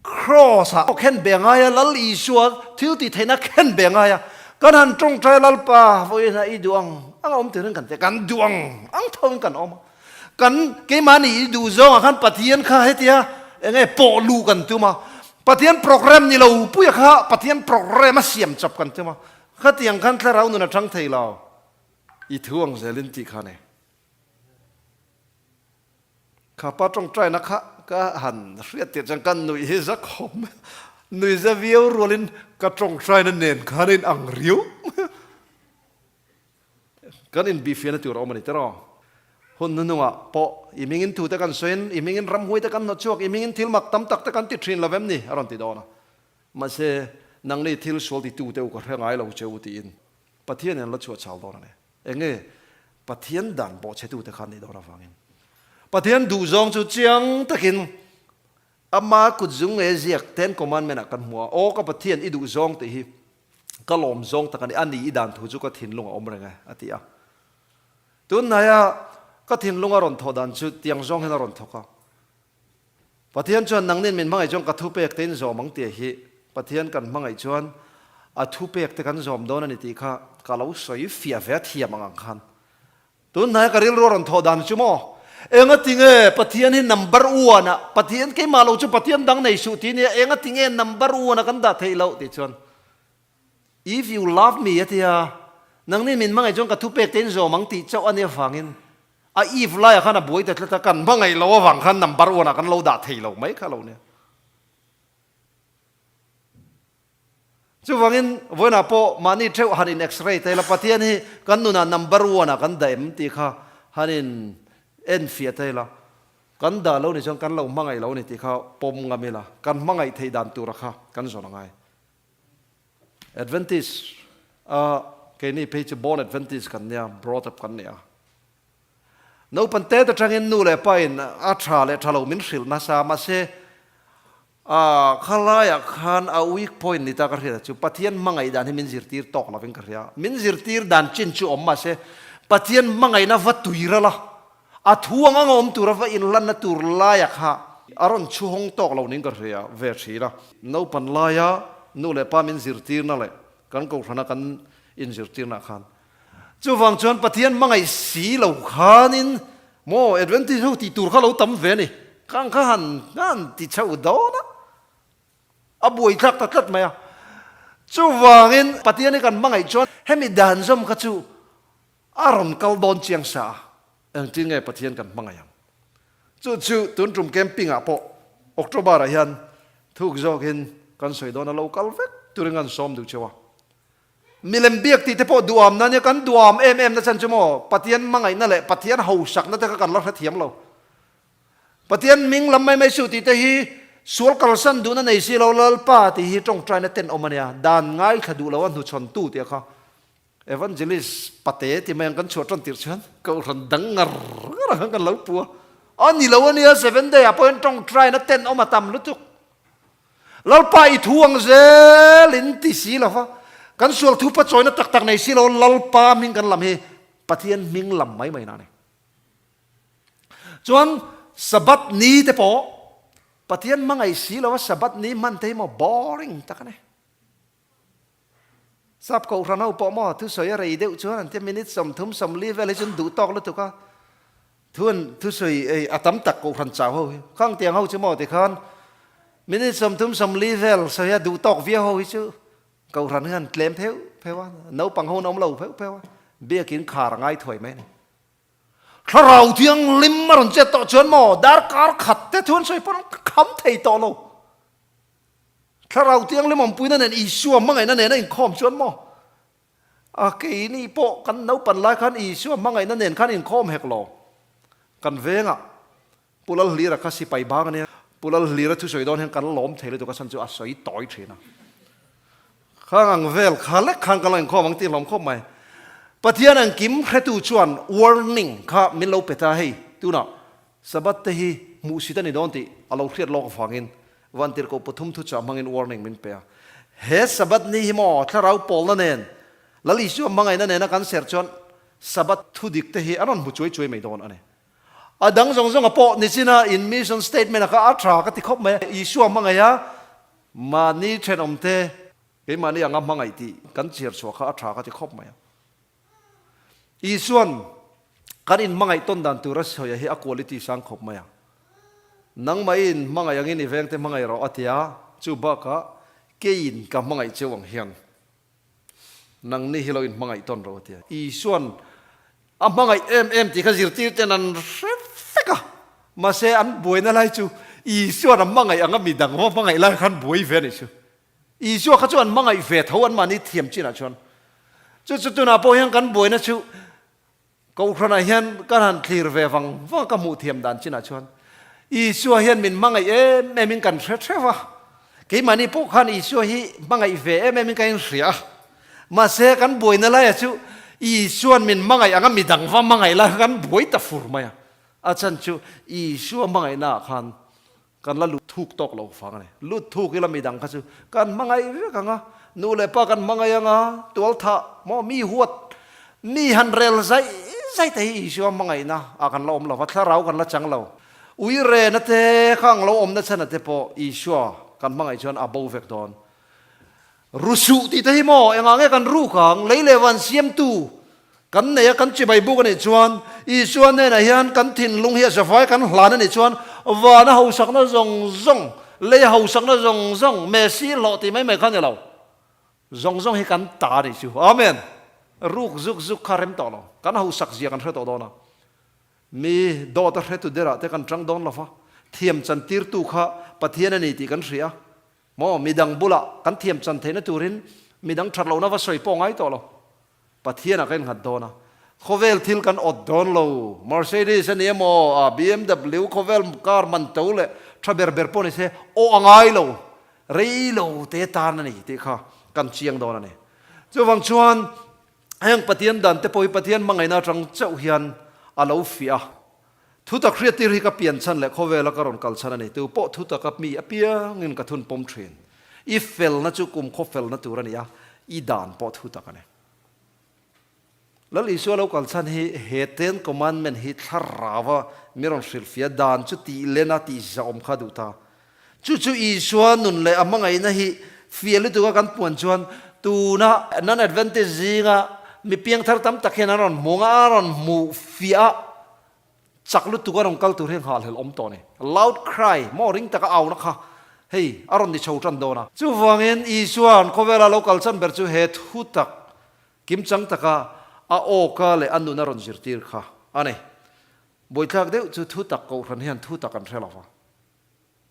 cross a khen bengaya lal i suak thil ti theina khen bengaya kan han tong trai lal pa voi na i duang ang om te kan te kan duang ang thong kan om kan cái mà ni duhzawng a khan pathian kha hetia enge po lu kan tu ma pathian program ni lo pu ya kha pathian program a siam chap kan tu ma khatiang khan thla rau nu na thang thei lao i thuang zelin ti kha neข้าป้าจงใจนะคะก็หันเรียกติดจังกันหนุ่ยเฮซักหอมหนุ่ยจะวิวรัวลินก็จงใจนั่นเองข้าเรียนอังริวกันอินบีฟีนตัวเรามันนี่ตลอดคนนึกว่าพออีมิงินถูแต่กันเซนอีมิงินรำหวยแต่กันนอชวกอีมิงินทิลมักตั้มตักแต่กันติดทรินละเวมนี่อารมณ์ติดดอนะมาเสนังนี่ทิลสวลติตูเตวก็เรื่องไงเราเจ้าตีอินปะเทียนเนี่ยเราชัวชาวดอนะเนี่ยเองปะเทียนดันบ่เชตูแต่กันนี่ดอนะฟังอินปะเทียนduhzawng chu chiang takin ama kutzung e ziak ten commandment kan hua o ka pathian i duhzawng te hi ka lom zong takan ani i dan thu chu ka thin lunga om renga atia tun naya ka thin lunga ron thodan chu tiang zong hena ron thoka pathian chuan nangnin min mangai jong ka thu pek ten zo mang te hi pathian kan mangai chuan a thu pek te kan zom don ani ti kha ka lo soi fia ve thiam ang khan tun naya ka ril ron thodan chu mo enga tinge pathian hi number 1 na pathian ke malo chu pathian dang nei su ti ne enga tinge number 1 na kan da theilo ti chon if you love me atia nang ni min mangai jong ka thu pek ten zo mang ti chau ane fangin a if la ya khana boi ta kan mangai lo wang khan number 1 na kan lo da theilo mai kha lo ne chu wangin voina po mani theu hanin x-ray te la pathian hi kan nu na number 1 na kan da em ti kha hanin en fiat la kan da lo ni chong kan lo mangai lo ni ti kha pom ngamela kan mangai thei dan tu rakha kan zona ngai advantage ke ni page born advantage kan nia brought up kan nia no pante ta tangin nu le pain a tha le thalo min hril na sa ma se khalaya khan a weak point ni ta ka hria chu pathian mangai dan hi min zirtir tok la veng ka hria min zirtir dan chin chu om ma se pathian mangai na vatuira la a thuang ang om turava in lan na tur layak ha aron chu hong tok lo ning ka hria ve thira no pan laya nu le pa min zirtir na le kan ko thana kan in zirtir na khan chu wang chuan pathian mangai si lo khanin mo advantage ho ti tur kha lo tam ve ni kang kha han nan ti chau do na abuai thak ta tat maya chu wangin pathian ni kan mangai chuan hemi dan zom kha chu aron kal don chiang sa ang tingai pathian kan mangayam chu tun trum camping a po october a hian thuk jok hin kan soi don local vek turingan som du chewa milem biak ti te po duam na ne kan duam em na chan chumo Pathian mangai na le Pathian ho sak na te kan lo thiam lo Pathian ming lam mai su ti te hi sual kalsan du na nei si lo lal pa ti hi tong trai na ten omania dan ngai khadu lo an hu chon tu ti kha evangelist pate ti mai kan chotron tir chan ko ran dangar kan lo pu ani lo ania 7 day appoint tong trai na ten omatam lu tuk lal pa I thuang zelin ti si lo fa kan sual thu pa choi na tak tak nei si lo lal pa ming kan lam hi Pathian ming lam mai na ne chuan sabat ni te po Pathian mangai si lo sabat ni man te mo boring takane sap ko ranau po mo thu soi rei deu chuan te minute som thum som li vele chun du tok lo tu ka thuan thu soi atam tak ko ran chaw ho khang tiang ho chu mo te khan minute som thum som li vel soi du tok via ho chu ko ran han klem pheu nau pang ho nom lo pheu bia kin khar ngai thoi maiถ้าเราเที่ยงลิมมันจะต่อชวนหมอดาร์การขัดแต่ทวนใส่ปนคำไทยต่อเราถ้าเราเที่ยงลิมมันปุ้ยนั่นเองอีชัวมั่งไงนั่นเองนั่นคอมชวนหมอกี่นี่โปกันน้าปันไล่ขันอีชัวมั่งไงนั่นเองขันอินคอมเฮกโลกันเวงปุลลลีระคัสิไปบ้างเนี่ยปุลลลีระทุสวยโดนเห็นกันล้มเทเลยตัวกันสันจะอาศัยต่อยเทนะข้างเวลข้าเล็กข้างกันเลยคอมังตีล้มคอมไหมPathian ang kim khretu chuan warning kha min lo peta hei tuna sabat te hi musita ni don ti alo khriat lo fangin wantir ko pathum thu cha mangin warning min pe he sabat ni hi mo tharau pol na nen lali chu mangai na nen kan ser chuan sabat thu dik te hi aron bu choi mai don ane adang jong jong apo ni china in mission statement ka atra ka ti khop me isu mangai ya mani thenom te ke mani anga mangai ti kan chiar chwa kha atra ka ti khop me Isuan kan in mangai ton dan tu ras hoya hi a quality sang khop maya nang mai in mangai angin event te mangai ro atia chu ba ka ke in ka mangai chewang hian nang ni hilo in mangai ton ro atia Isuan a mangai em ti kha zir tir ten an feka ma se an boi na lai chu Isuan a mangai anga mi dang wa mangai lai khan boi ve ni chu Isuan kha chu an mangai ve tho an mani thiam china chon chu tu na po hian kan boi na chu câu khăn này hiện các hàng thlir về vắng và các mũ thiềm đàn trên là chuan Isua hiện mình mang ngày em mình cần xét xét vào cái mà ni bốc khăn Isua hi mang ngày về em mình cần sửa mà sẽ cán bồi nó lại chứ Isua mình mang ngày anh mình đằng và mang ngày là cán bồi ta phur mày à chân chứ Isua mang ngày na khăn kan la lut thuk tok lo phang này lut thuk cái là mình đằng khá chứ kan mang ngày cái ngà nu le pa kan mang ngày ngà tual tha mo mi huat mi han rel zai te Isua mangai na akan lo om lo watla rau kan la chang lo ui re na te khang lo om na chana te po Isua kan mangai chuan abo vek don rusu ti te mo enga nge kan ru khang leile wan siam tu kan ne kan chi bai bu kan chuan Isua ne na hian kan thin lung hi safai kan hlan ni chuan wa na ho sak na zong zong le ho sak na zong zong me si lo ti mai mai khan lo zong zong hi kan ta ni chu amen ruk zuk kharem to lo kan ho sak zia kan hreto dona mi do ta hretu dera te kan trang don lo fa thiam chan tir tu kha Pathian ani ti kan ria mo midang bula kan thiam chan theina turin midang that lo na va soi po ngai to lo Pathian a kan hat dona khovel thil kan od don lo Mercedes ani mo BMW khovel car man to le traber ber po ni se o angai lo rei lo te tan ani te kha kan chiang don ani chu wang chuan anh Pathian dan te poi Pathian mangai na trăng chau hian alo fia thu ta creative hi ka pian chan le khowela ka ron kal chan ani tu po thu ta ka mi apia ngin ka thun pom train I fel na chu kum kho fel na tur ania I dan po thu ta ka ne lal Isua lo kal chan hi heten commandment hi tharawa miron shil fia dan chu ti lena ti za om kha du ta chu Isua nun le amangai na hi fia lu tu ka kan puan chuan tu na nan advantage zinga mi piang thar tam takhen aron monga aron mu fia chaklu tu garong kal tur heng hal hel om to ne loud cry mo ring taka aw na kha hey aron ni chho tran do na chu wangin Isuan khowela local chan ber chu he thu tak kim chang taka a o ka le anu na ron zir tir kha ane boi thak deu chu thu tak ko ran hian thu tak an thela fa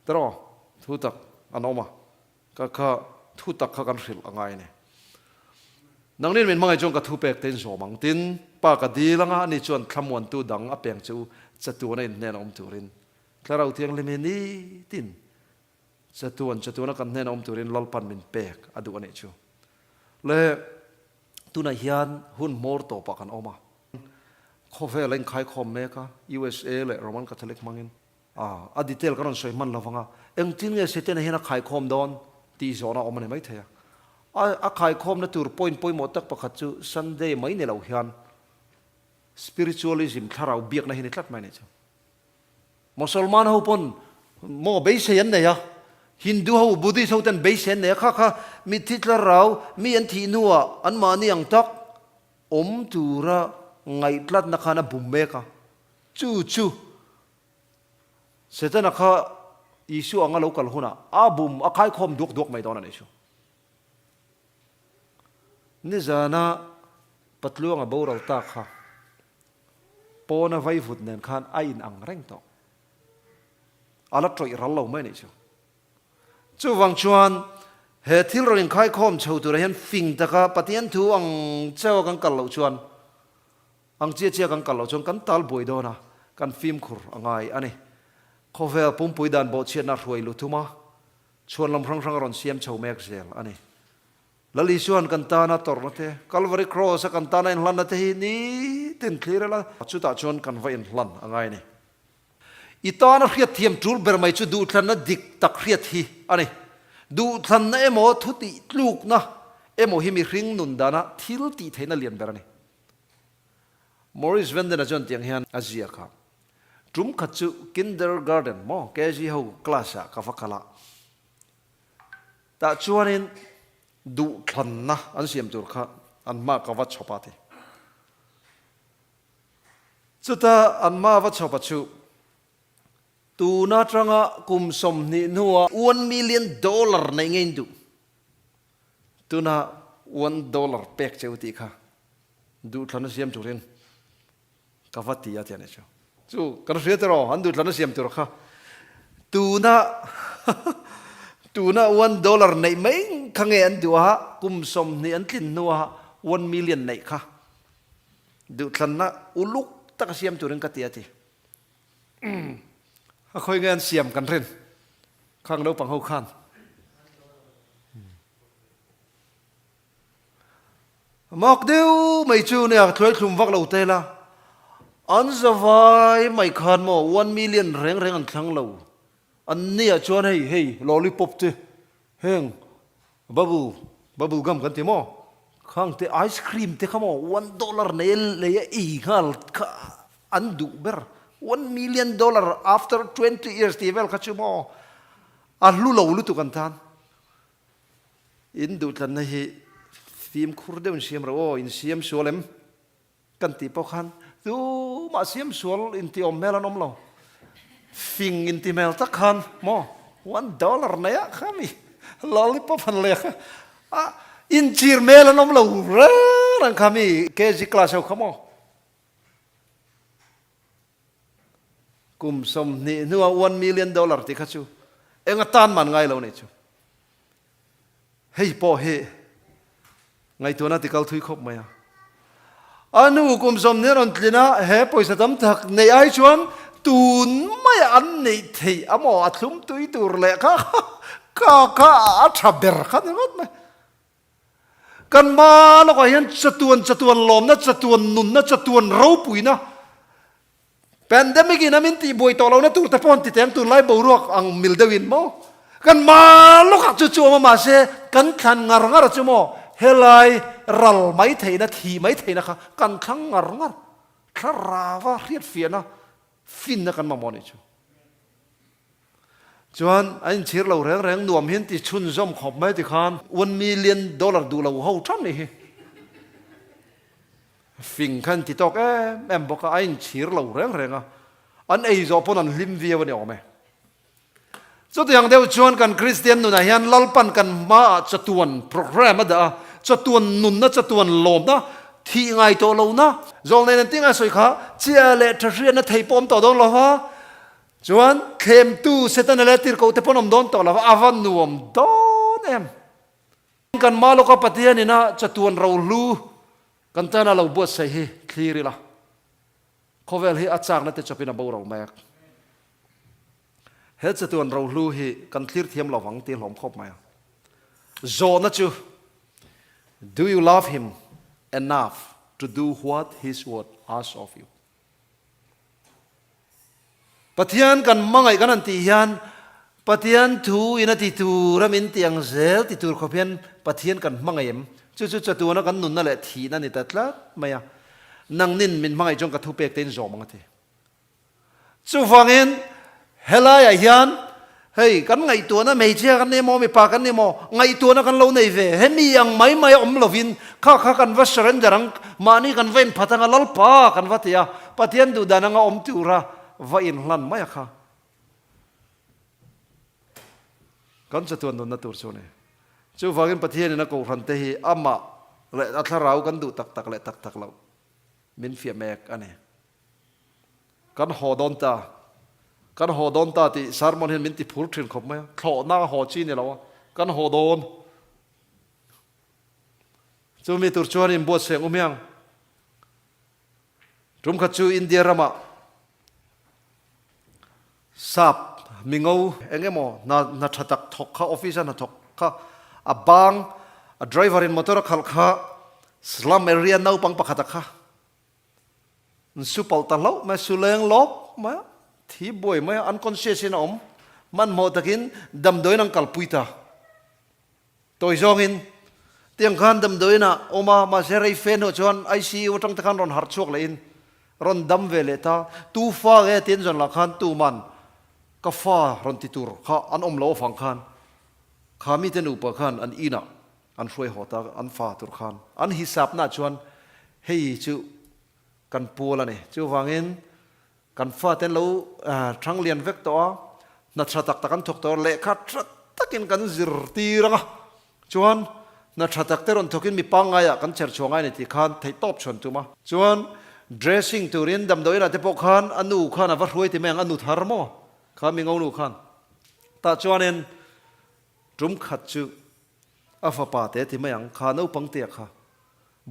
tro thu tak anoma ก็ข้าทุตักข้ากันหิลง่ายเนี่ยนังนี้เป็นมังไงจงกระทุเปกเต็นโสมังตินปากดีละงะนี่ชวนขมวนตูดังอเปียงจูจะตัวในแนนอมตูรินถ้าเราเทียงเลมินีตินจะตัวนักกันแนนอมตูรินลลปันเป็นเปกอดูอันนี้จูเลยตัวนั้นยันหุ่นมอร์โตปากันออกมาข้อเฟลเล่นขายคอมเมกะ USA เลยโรมันคาทอลิกมังอินอดีตเทลกันสวยมันละฟังเอ็งทิ้งเงี้ยเสร็จเนี่ยเห็นขายคอมโดนตีโซน่าออกมาเนี่ยไม่เท่ขายคอมนั่นตัวปอยหมดตักประคัตจู Sunday ไม่เนี่ยเราเห็น spiritualism ถ้าเราเบียกในเห็นคลัดไม่เนี่ยจ้ะมุสลิมเขาปนโมเบสเซนเนี่ยฮินดูเขาบุติเขาเป็นเบสเซนเนี่ยค่ะมีทิศละเรามีอันที่นัวอันมาเนี่ยงตักตัวระไงคลัดนักขณะบุมเมกะจู่เสร็จนักข้าอิสุอังเราคัลหุนะบุมขายคอมดวกไม่ตอนนั้นอิสุนี่จานะปัตลวงบ่เราตาค่ะปอนะไว้ฟุดเนี่ยขันไอ้อังเร่งต่ออาลัดตรอยรัลเราไม่เนี่ยชูจู่วังชวนเหตุที่เราเองขายคอมชาวตัวเรียนฟิงตะกะปฏิญทูอังเจ้ากันกัลเราชวนอังเจียกันกัลเราชวนกันตัลบวยโดนะกันฟิล์มขุรอังไงอันนี้ข้อเวลปุ่มปุยดันบ่เชียนนักรวยลุทุมาชวนลำพรังรอนเสียมชาวเมกเซลอันนี้แล้วลิชวนกันตานาตอร์นัทเอคัลวารีครอสกันตานาอินลันนัทเอนี่ตินคลีร์ละชุดตาชวนกันไว้อินลันอังไงนี่อีตานาเรียดเทียมจูลเบอร์ไม่ชุดดูทันนัดดิกตักเรียดฮีอันนี้ดูทันนัเอโมทุติลูกนะเอโมฮิมิริงนุนดานะทิลติเทนัเลียนเบอร์นี่มอริสเวนเดนจอนเตียงเฮียนอาเซียครับจุ่มขัดจูคินเดอร์การ์เดนมอแกจีเขาคลาสอะกับฟักขละแต่ชวนนินดูทันนะอันเสียมตัวข้าอันมากกับวัดชอบปาติสุดท้ายอันมาวัดชอบปัจจุตูน่าจังกุมสมนินัว$1 millionในเงินดูตูน่า$1เป็กเจ้าตีค่ะดูทันเสียมตัวเองกับวัดตีอาเทียนเจ้าจู่กันเสียตัวอันดูทันเสียมตัวข้าตูน่า$1ในไม่ขังเงินดูฮะกุมสมนี่อันทิ้งนัว$1 millionในค่ะดูทันนะอุลุกตักเสียมตัวเองกัตยาทีค่อยเงินเสียมกันเร่นข้างเราปังเขาขันมอกเดียวไม่จูเนี่ยถอยคลุมวักเราเตละอันสบายไม่ขันโม่$1 millionเร่งอันทั้งเราอันนี้ชวนให้ลอลิปอปเตเฮงบับบูกัมกันที่โม่ข้างที่ไอศครีมที่เขาโม่$1เนี่ยเลยอีกฮัลอันดูเบอร์$1 million after 20 years ที่เวลคัชโม่อันลุตุกันทันอินดูทันให้ฟิล์มคูร์เดนเสียมเราอินเสียมสวลมกันที่พอคันดูมาเสียมสวลอินที่อมเมลานอมเราฟิงอินที่เมลตักคันโม่$1เนี่ยข้ามีลอลิปอพันเลยอินชีร์เมลานอมเราเรื่องข้ามีเคจิคลาสเอาข้าโม่กุมสมนี่นัว$1 millionที่ข้าชูเอ็งตานมันไงเราเนี่ยชูเฮ้ยพ่อเฮ้ไงตัวนั้นที่เขาทุยคบไหมอันนู้กุมสมนี่รอนที่น่ะเฮ้ปอยสะตั้มถักในไอชวนตูนไม่อันนี้ที่อมออัดลุ่มตุยตูร์เลยข้าอัดทับเบอร์ข้าเนี่ยมั้ยกันมาแล้วก็เห็นจะตัวลมนะจะตัวนุนนะจะตัวเราปุยนะเป็นเดมิกินามินตีบวยต่อเรานะตัวแต่พอนติเต็มตัวไล่บรวกอังมิลเดวินโมกันมาลูกจู่มาเสกันขันงารจู่โมเฮลัยรัลไม่เทนะทีไม่เทนะคะกันขังงารคลาราวาเรียดเฟียนะฟินนะกันมามอนิจูจวนอันเชื่อเราแรงหน่วมเห็นที่ชุนจอมขอบไม่ติคัน$1 millionดูเราเฮาทันนี่ฟิงขันที่ตอกแม่บอกว่าไอ้เชื่อเราแรงอ่ะอันไอ้จอพนันลิมเวียวันนี้ออกไหมสุดอย่างเดียวชวนกันคริสเตียนนู่นนะยันลัลปันกันมาจะตวนโปรแกรมมาเด้อจะตวนนุนนะจะตวนลมนะที่ไงตัวเรานะจงในนั้นที่ไงสวยค่ะเจ้าเล่ทเรียนนะไทยปอมต่อดองเราฮะจวนเข้มตู้เซตันเล่ติร์กูเทปนอมดอนต่อเราอาวันนวมดอน เอ็มกันมาโลกปฏิญาณนี่นะจะตัวเราลูกันตานาเราบวชใส่ฮีคลีริละเขาเวลฮีอาจารย์นั่นจะเป็นอาบูเราแม็กเฮ็ดจะตัวเราลูฮีกันคลีร์เทียมเราหวังตีหลอมครบไหมโจนะจู Do you love him enough to do what his word asks of you ปฏิญาณกันมั่งไงกันนั่นตียันปฏิญาณทูอินติตูรามินตียงเซลติตูเขาเพียนปฏิญาณกันมั่งไงมจู่ๆจะตัวนักกันนุนนั่นแหละทีนั่นนี่แต่ละไม่อะนังนินมินมั่งไงจงกระทุเปกเต็นโจมังทีจู่ฟังเห็นเฮลายยันเฮ้ยกันไงตัวนั้นไม่เชื่อกันเนี่ยมอไม่ปากกันเนี่ยมอไงตัวนั้นกันเราในเวเห็นมียังไม่อมลวินข้ากันว่าเสรนจรังมานี่กันเว้นพัฒนาลลปากันว่าที่อะปฏิญาณดูดานังอมตุระว่าอินหลันไม่อะค่ะกันจะตัวนั้นตัวส่วนนี้จู่ฟังเห็นปฏิญาณนี่นักกูรันเตหีอามาเละอัตราเรากันดูตักเละตักเรามินเฟียแมกอันนี้กันหอดอนตากันหอดอนตาที่สารมันเห็นมินติพูดถึงเขาไหมขอหน้าหอจีนี่แล้วกันหอดอนจู่มีตัวชวนอินบวชเสียงยังรุมขัดจู่อินเดียรามาสับมิงเอาเองโมนาทัดทกข้าออฟฟิศนาทกข้าบังดรายเวอร์อินมอเตอร์ขัลข้าสลัมเอเรียน่าปังปะขัดข้าสุปอลตาเลาไม่สุเลงลบมาที่บ่อยไม่อันคอนเชียสนะมันหมดตะกินดำโดยนังกัลปุยตาตัวจงอินเตียงขันดำโดยนะอมาเสรีเฟนหัวจวนไอซียูตั้งตะขันรอนฮาร์ดช็อกเลยอินรอนดำเวเลตาตูฟ้าเอตินจนละขันตูมันก็ฟ้ารอนติตูร์ข้าอันโลฟังขันข้ามีแต่หนูปะขันอันอีน่ะอันช่วยหัวตาอันฟ้าตุร์ขันอันฮิสับน่าชวนเฮ้ยจูกันปูละเนี่ยจู่ฟังเห็นกันฟ้าเต้นเราทั้งเรียนเวกตัวนัดชะตักตะกันถกตัวเละคัดตะกินกันจิรตีระงะชวนนัดชะตักเตรอนถกินมีปังไงกันเชิดชวงไงในที่ขันไทยตบชนตัวมาชวน dressing ตัวเรียนดำโดยนะที่พวกขันอันนู้ขันวัดรวยที่แม่งอันนู้ทาร์โมขันมีเงาหนูขันแต่ชวนเองจุ่มขัดจูอาฟาปาเตที่แม่งขันนู้ปังเตียค่ะ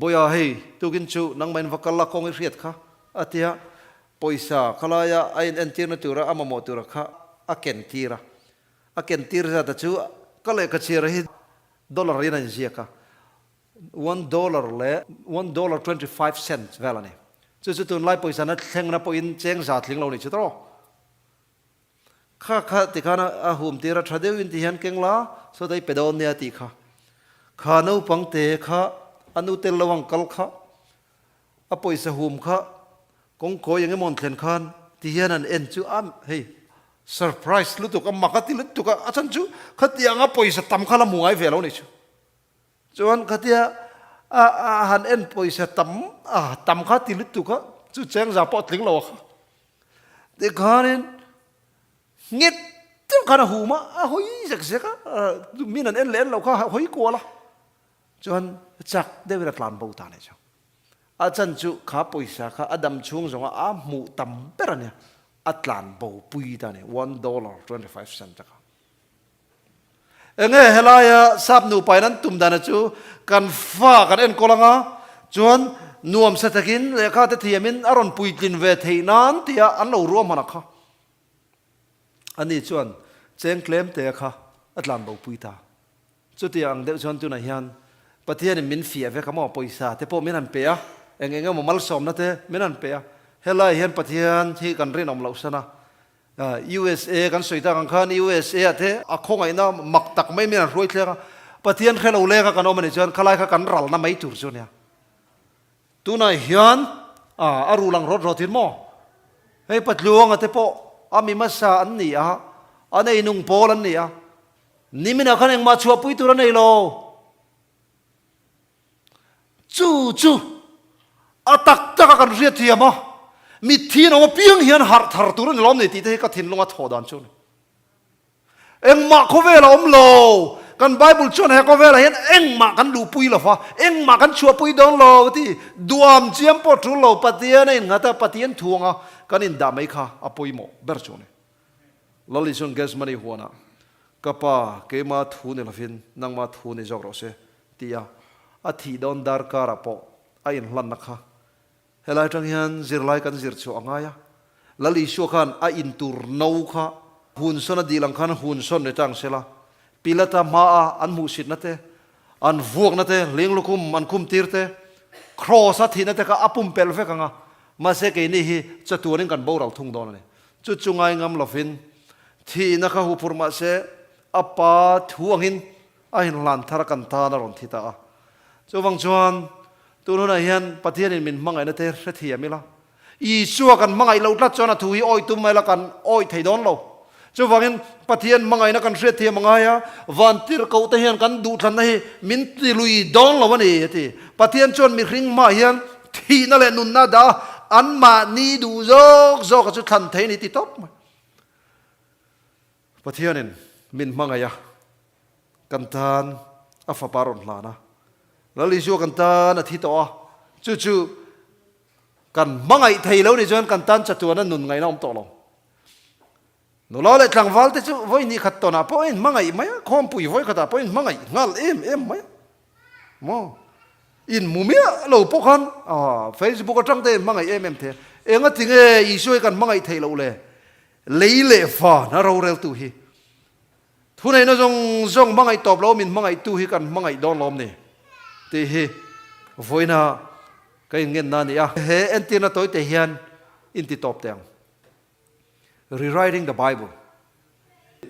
บ่อยให้ตุกินจูนังมันวักละคงเรียดค่ะอาทิตย์ปอยสาขลายไอเอ็นตีนตัวระอามาโมตัวระค่ะอาเกนตีระจะตัดจูก็เลยกระเชียร์ให้ดอลลาร์ยันเสียค่ะ$1เลย$1.25เวลาเนี่ยจู่ๆตัวไล่ปอยสานั้นเชงนะปอยน์เชงจัดลิงเราเนี่ยชุดรอข้าติขานะอาหุมตีระทะเดวินที่เห็นเก่งละสุดท้ายไปโดนเนี่ยติข้านู้ปังเตะข้าอันนู้เตลระวังกัลข้าอปอยสหุมข้ากงโกยังไงมองเห็นขันที่เห็นนั่นเอ็นจูอ้ำเฮ้ยเซอร์ไพรส์ลุตุกมักติลุตุกอาจารย์จูขัดยังอปอยสตั้มข้าละมวยเวลาเนี่ยจวนขัดยังหันเอ็นปอยสตั้มข้าติลุตุกจูเจงจะปอดลิงเราเด็กขันเงียบที่ขันหูมาเฮ้ยจักเสียก็มีนั่นเอ็นเล่นเราข้าเฮ้ยกลัวละจวนจักได้เวลาพลันบูตาเนี่ยจ้ะอาจารย์จุข้าปุยสาข้าอดัมช่วงสงอาหมูตั้มเปรเนี่ยอัตลันบูปุยตาเนี่ย$1.25จ้ะเองเฮลายสับหนูไปนั้นตุ่มดานะจูกันฟ้ากันเอ็นโกลังอ่ะจวนนวมเศรษฐกิจเลยข้าจะเทียมินอารมณ์ปุยกินเวทีนั้นที่อันเรารวมมันนะคะอันนี้จวนเจงเคลมเตะค่ะอัตลันบูปุยตาจุดที่อังเดชวนจุนยันปฏิญาณมินฟีเวกขโมปุยสาเทพมินันเปียเองก็มามัลสอมนะเทมินันเปียเฮลายเห็นปฏิญาณที่กันเรียนอมเหล่าชนะUSA กันสวยต่างกัน USA เทอะคงไงนะมักตักไม่มีอะไรรวยเท่าปฏิญาณแค่เราเล่กันเอามันจนขลายกันรัลน่ะไม่ถูกจนเนี่ยตัวนายเฮียนอารูลังรถทินโมเฮ้ยปัจจุบันเทพอามีมาสาอันนี้อันนี้นุ่งโพลันนี้นี่มันอาการยังมาชัวปุยตัวนั้นเลยโลจู่อาตักจักกันเรียดเทียมมีทีนออกมาเพียงเหียนหัดตัวนั้นล้อมในตีเทก็ทิ้งลงมาถอดอันชุนเอ็งมาเขาเวลาอมโลกันไบเบิลชวนให้เขาเวลาเห็นเอ็งมากันดูปุยละฟ้าเอ็งมากันชัวปุยดอนโลที่ดวมเจียมปอดทุโลปฏิญาณนี่งั้นแต่ปฏิญาณทวงกันอินดาไม่ค่ะอปุยโมเบอร์ชวนลลิชนเกสมันในหัวนะ kapa ke ma thu ne lafin nang ma thu ne jok ro se tia a thi don dar kara po a in hlan na kha helai tang hian zirlai kan zir chu angaya lali shu khan a in tur no kha hun son a dilang khan hun son ne tang sela pilata ma a an mu sit na te an vuak na te ling lukum an kum tir te cross a thi na te ka apum pel ve ka nga ma se ke ni hi chatuanin kan boral thung don ne chu chungai ngam lofin thi na kha hu purma se apa thuangin a hin lan thar kan ta na ron thita a chu wang chuan tu na hian pathian in min mangai na te hre thia mila i chuak kan mangai lo tlat chona thui oi tum mai la kan oi thei don lo chu wangin pathian mangai na kan hre thia mangaya vantir ko te hian kan du thlan na hi min ti lui don lo ani ti pathian chon mi ring ma hian thi na le nun na da an ma ni du zok chu thlan thei ni ti top pathianin min mangaya kan tan a fa paron hlana lali chu kan tan a thi to a chu kan mangai thei lo ni chuan kan tan chatuana nun ngai na om to lo no lo le tlang wal te chu voi ni khat to na po in mangai mai khom pui voi khata po in mangai ngal em mai mo in mumia lo po khan Facebook atang te mangai em the enga tinge i soi kan mangai thei lo le leile fa na ro rel tu hi thu nei na zong mangai top lo min mangai tu hi kan mangai don lom ni ti hi voina cái nghe na ni a he entina toy te hian in ti top teng rewriting the Bible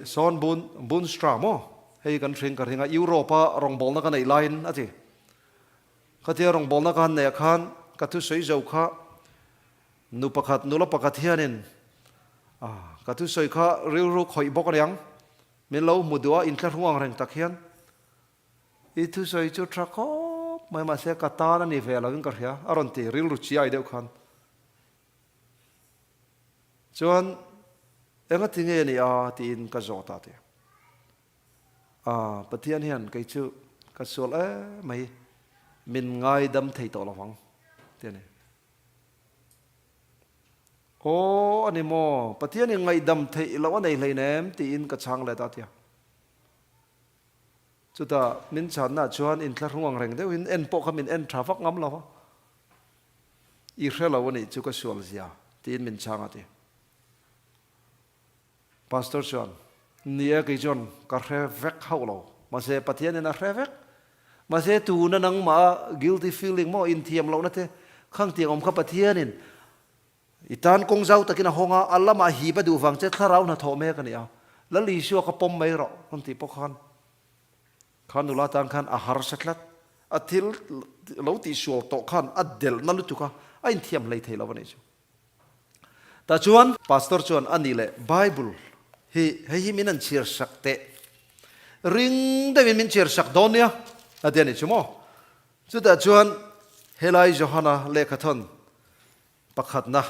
son bun stramo hei kan thring ka ringa Europa rong bol na kan ei line ati khatia rong bol na kan ne khan ka thu soi zo kha nu pakhat nu la pakhat hianin ka thu soi kha riu ru khoi bok riang min lo mudua in thla ruang reng tak hian I thu soi chu trako mai ma se ka ta na ni ve la win ka hria aron ti ril ru chi ai deuh khan chuan enga tinge ni a tin ka zota te pathian hian kai chu ka sol mai min ngai dam thei to lawang te ne o ani mo pathian ni ngai dam thei lawa nei hleinem ti in ka chang le ta tia chuta min chan na chuan in thla ruang reng deuh in en po kha min en thavak ngam lawa I hrelo ni chu ka sual zia tin min changa te pastor chuan nia ke jon ka hre vek haulo ma se pathian in a hre vek ma se tu na nang ma guilty feeling mo in thiam lo na te khang tiang om kha pathian in itan kong zau takina honga allama hi ba du wang che tharau na tho me ka ni a la li shu ka pom mai ro on ti po khan khan nula tan khan a har saklat a thil lo ti sual to khan a del na lu tu ka a in thiam lei thei lo ni chu ta chuan pastor chuan ani le Bible hi min an chir sakte ring de min chir sak donia adiani chumo chu ta chuan helai johana lekhathon pakhat na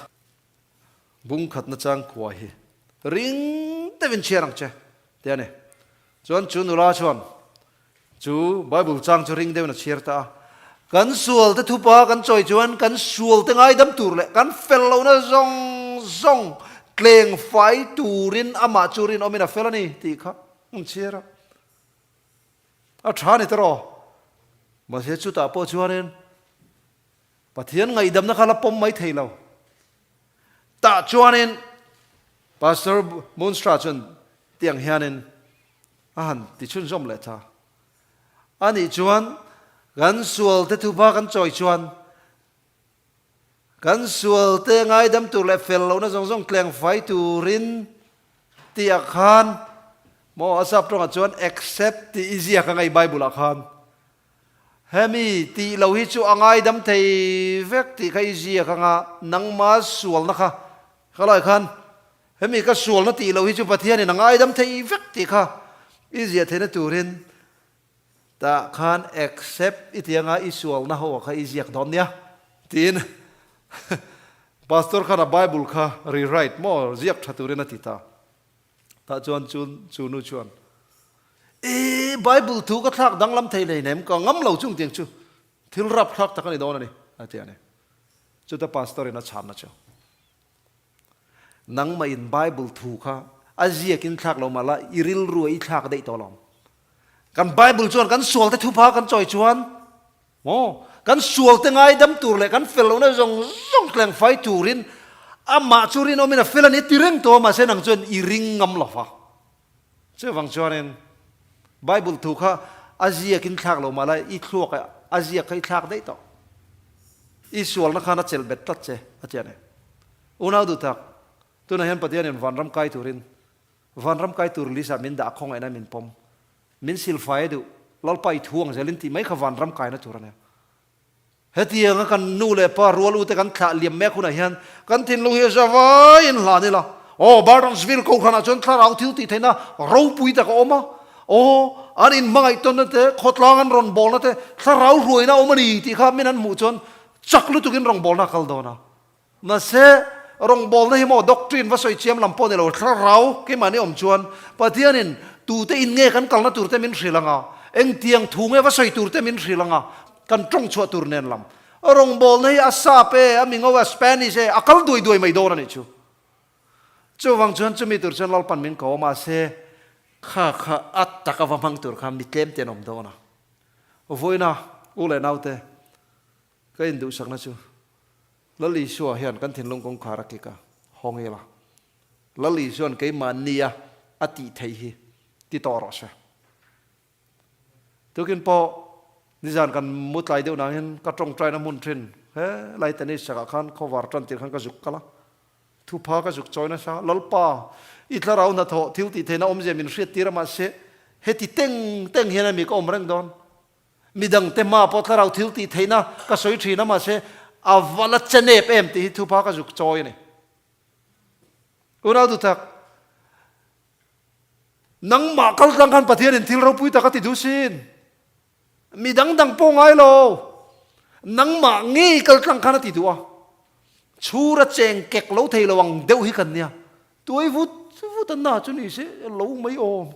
bung khat na chang khwa hi ring de min chirang che tiane chuan chu nula chuan chu Bible chang chu ring de na chirta kan sual te thupa kan choi chuan kan sual te ngai dam tur le kan fel lo na zong kleng fai turin ama churin omina felani ti kha chira a thani tro ma se chu ta po chuanin pathian ngai dam na khala pom mai theilo ta chuanin pastor Monstra chun tiang hianin han ti chun zom le tha ani chuan gan sual te thupa kan choi chuan kan sual te ngai dam tu le fel lo na zong kleng fai turin ti akhan mo asap tong chuan accept ti izia ka ngai Bible akhan hemi ti lo hi chu angai dam thei vek ti khai izia ka nga nang ma sual na kha khalai khan hemi ka sual na ti lo hi chu pathian ni angai dam thei vek ti kha izia thena turin ta khan accept itianga isual na ho kha izia don nia tin pastor khana Bible kha rewrite more ziak thature na tita ta chunu chuan Bible thu ka thak danglam thei nei nem ka ngam lo chung tiang chu thil rap thak takani don ani atiane chu ta pastor ina chan na chu nang ma in Bible thu kha อาเจียกินทากเรามาละอิริลรวยทากได้ตัวลมกันไบเบิลชวนกันสวลแต่ทุพากันจ่อยชวนโอ้กันสวลแต่ไงดำตัวเลยกันเฟลเราเนี่ยจงแกล้งไฟจูรินอามาจูรินเอาไม่น่ะเฟลนี่ตีเร่งตัวมาเส้นหนังจนอิริงงำหล่อฟ้าเชื่อฟังชวนเองไบเบิลถูกค่ะอาเจียกินทากเรามาละอีทวกอาเจียใครทากได้ต่ออีสวลนักขันเจลเบ็ดตัดเจอาเจียเนี่ยอุณาดูทักตัวนั้นเห็นปฏิญาณวันรำไกตูรินวันรำไกตูริลิสามินดาคงไอ้นั่นมินปมมินสิลไฟดูลลไปทวงเจลินตีไม่ขวันรำไกนั่นตัวนั้นเฮตียงกันนู่เลยปารัวลูแต่กันขาเลี่ยมแม่คุณไอ้เห็นกันทิ้งลงเฮียจะไว้อินหลานี่ละโอ้บาร์ดอนสวิลกูขนาดจนถ้าเราทิ้งตีเทน่ะเราปุยตะก็อมาโอ้อันอินมังไอตอนนั้นเตะขดลางกันรอนบอลนั่นเตะถ้าเรารวยนะโอ้มันดีที่ข้าไม่นั้นหมู่จนจักลุตุกินรองบอลนักขัลโดนะมาเสรองบอลนี่หมอด็อกทรีนว่าสวยเชียมลำปอนเนี่ยเราถ้าเราแค่มาเนี่ยอมชวนปะเทียนินตูเตอินเงี้ยกันกัลน่ะตูเตมินศรีลังกาเอ็งเตียงทูเงี้ยว่าสวยตูเตมินศรีลังกากันจงชัวตูเนนลำรองบอลนี่อาซาเป้อามิงว่าสเปนิชอาคัลด้วยไม่โดนนี่ชูจู่วังชวนจะมีตัวฉันลลปันมินเขามาเสข้าอัตตะกวังตัวข้ามีเกมเตียนอมโดนะโว้ยนะอุเลนเอาเตก็อินดูสักนะชูแล้วลีชัวเห็นกันถิ่นลงกงคารักิกาห้องเอละแล้วลีชวนเกมันเนียอติไทยที่ต่อรอใช่ทุกินพอนิจานกันมุดไหลเดียวนะเห็นก็ตรงใจน้ำมุนทรินเฮ้ไหลแต่นี่สักขันเขาวาร์จันติขันก็จุกกันละทุพาก็จุกจอยนะชาลลป้าอิตลาเราหน้าท้อทิวติเทน่าอมเจมินเสียตีระมาเสเฮติเต็งเห็นมีก็อมเร่งดอนมีดังเต็มมาพอถ้าเราทิวติเทน่าก็สวยทีน่ามาเสอวัลเจเนปเอ็มที่ทุพาก็จุกจอยนี่อุณาดูทักนังมาคัลตังกันปะเทียนที่เราพูดตะกัติดูสินมีดังปงไอโลนังมางี้คัลตังกันติดูอ่ะชูระเจงเก็กเล้าเทระวังเดี๋ยวหิกันเนี่ยตัวไอ้วุฒน่าจุนี่สิเล้าไม่อม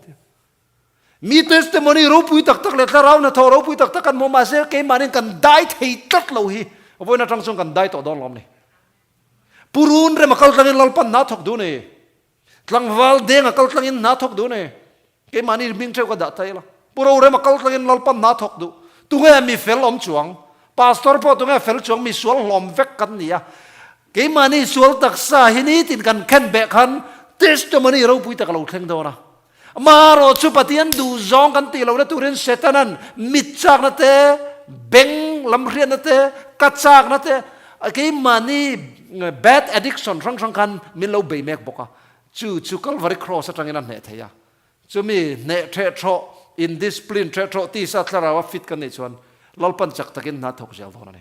มีเทสต์มันนี่เราพูดตักเลยถ้าเราเนี่ยทอเราพูดตักกันโมมาเสเกมันนี่กันได้ที่ตัดเล้าหิวันนั้นทั้งสองกันได้ต่อดอนลมนี่ปูรุนเรื่องมาคัลตังอินลลปันนาทกดูนี่ทั้งวัลเดงคัลตังอินนาทกดูนี่เกมันนี่มิงเจ้าก็ดัดใจละปูรุนเรื่องมาคัลตังอินลลปันนาทกดูตัวเงี้ยมีเฟลลมจวงพาสตอร์พอตัวเงี้ยเฟลจวงมีสวนลมเวกกันเนี่ยเกมันนี่สวนตักษาหินี่ตินกันแค่เบะกันเทสต์มันนี่เราพูดตะกเราเข่งโดนะมารอสุปฏิยันดูจองกันตีเราเนี่ยตัวเรียนเซตันันมิดจากนั่นเตะเบงลำเรียนนั่นเตะกัดจากนั่นเตะเกมันนี่ bad addiction ทั้งกันมิเราเบย์เมกบอกว่าจู่ก็วาริครอสตั้งนั้นเนี่ยเทียจู่มีเนี่ยเทโตร indiscipline เทโตรที่สัตว์เราว่าฟิตกันนี่ชวนลลปันจักตะกินนาทกเจลตัวนั้น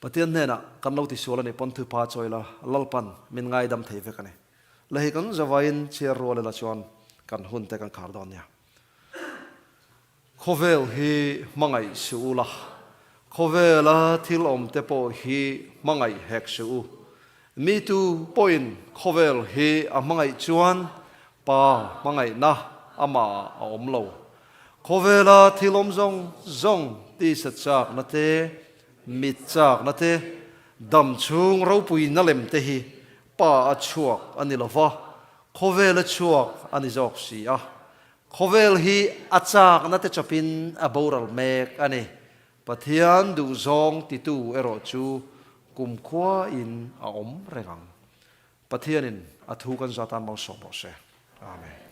ปฏิญาณเนี่ยนะกันเราที่สวนนี่ปนถือพาจอยละลลปันมินไงดำเทวกันนี่เลยกันจะวายินเชียร์รัวเลยละชวนกันหุ่นแต่กันขาดดอนเนี่ยโคเวลฮีมังไงสูละโคเวลที่ลมเตปโฮีมังไงเฮกสูมีตูปอยน์โคเวลฮีอามังไงชวนป้ามังไงนะอามาอมโลโคเวลที่ลมจงที่สัจจากนั่นเตมิดจากนั่นเตดำชุงเราปุยนั่นเล่มเตฮีป้าชัวอันนี้ละวะโคเวลชัวอันนี้จอกสีอ่ะโคเวลฮีอาจากนั่นเตจะเป็นอบูรัลเมกอันนี้ปะเทียนดูซองติตูเอโรจูกุมขวาอินอมเรงปะเทียนินอทูกันซาตานมังสองบอกเสอาเมน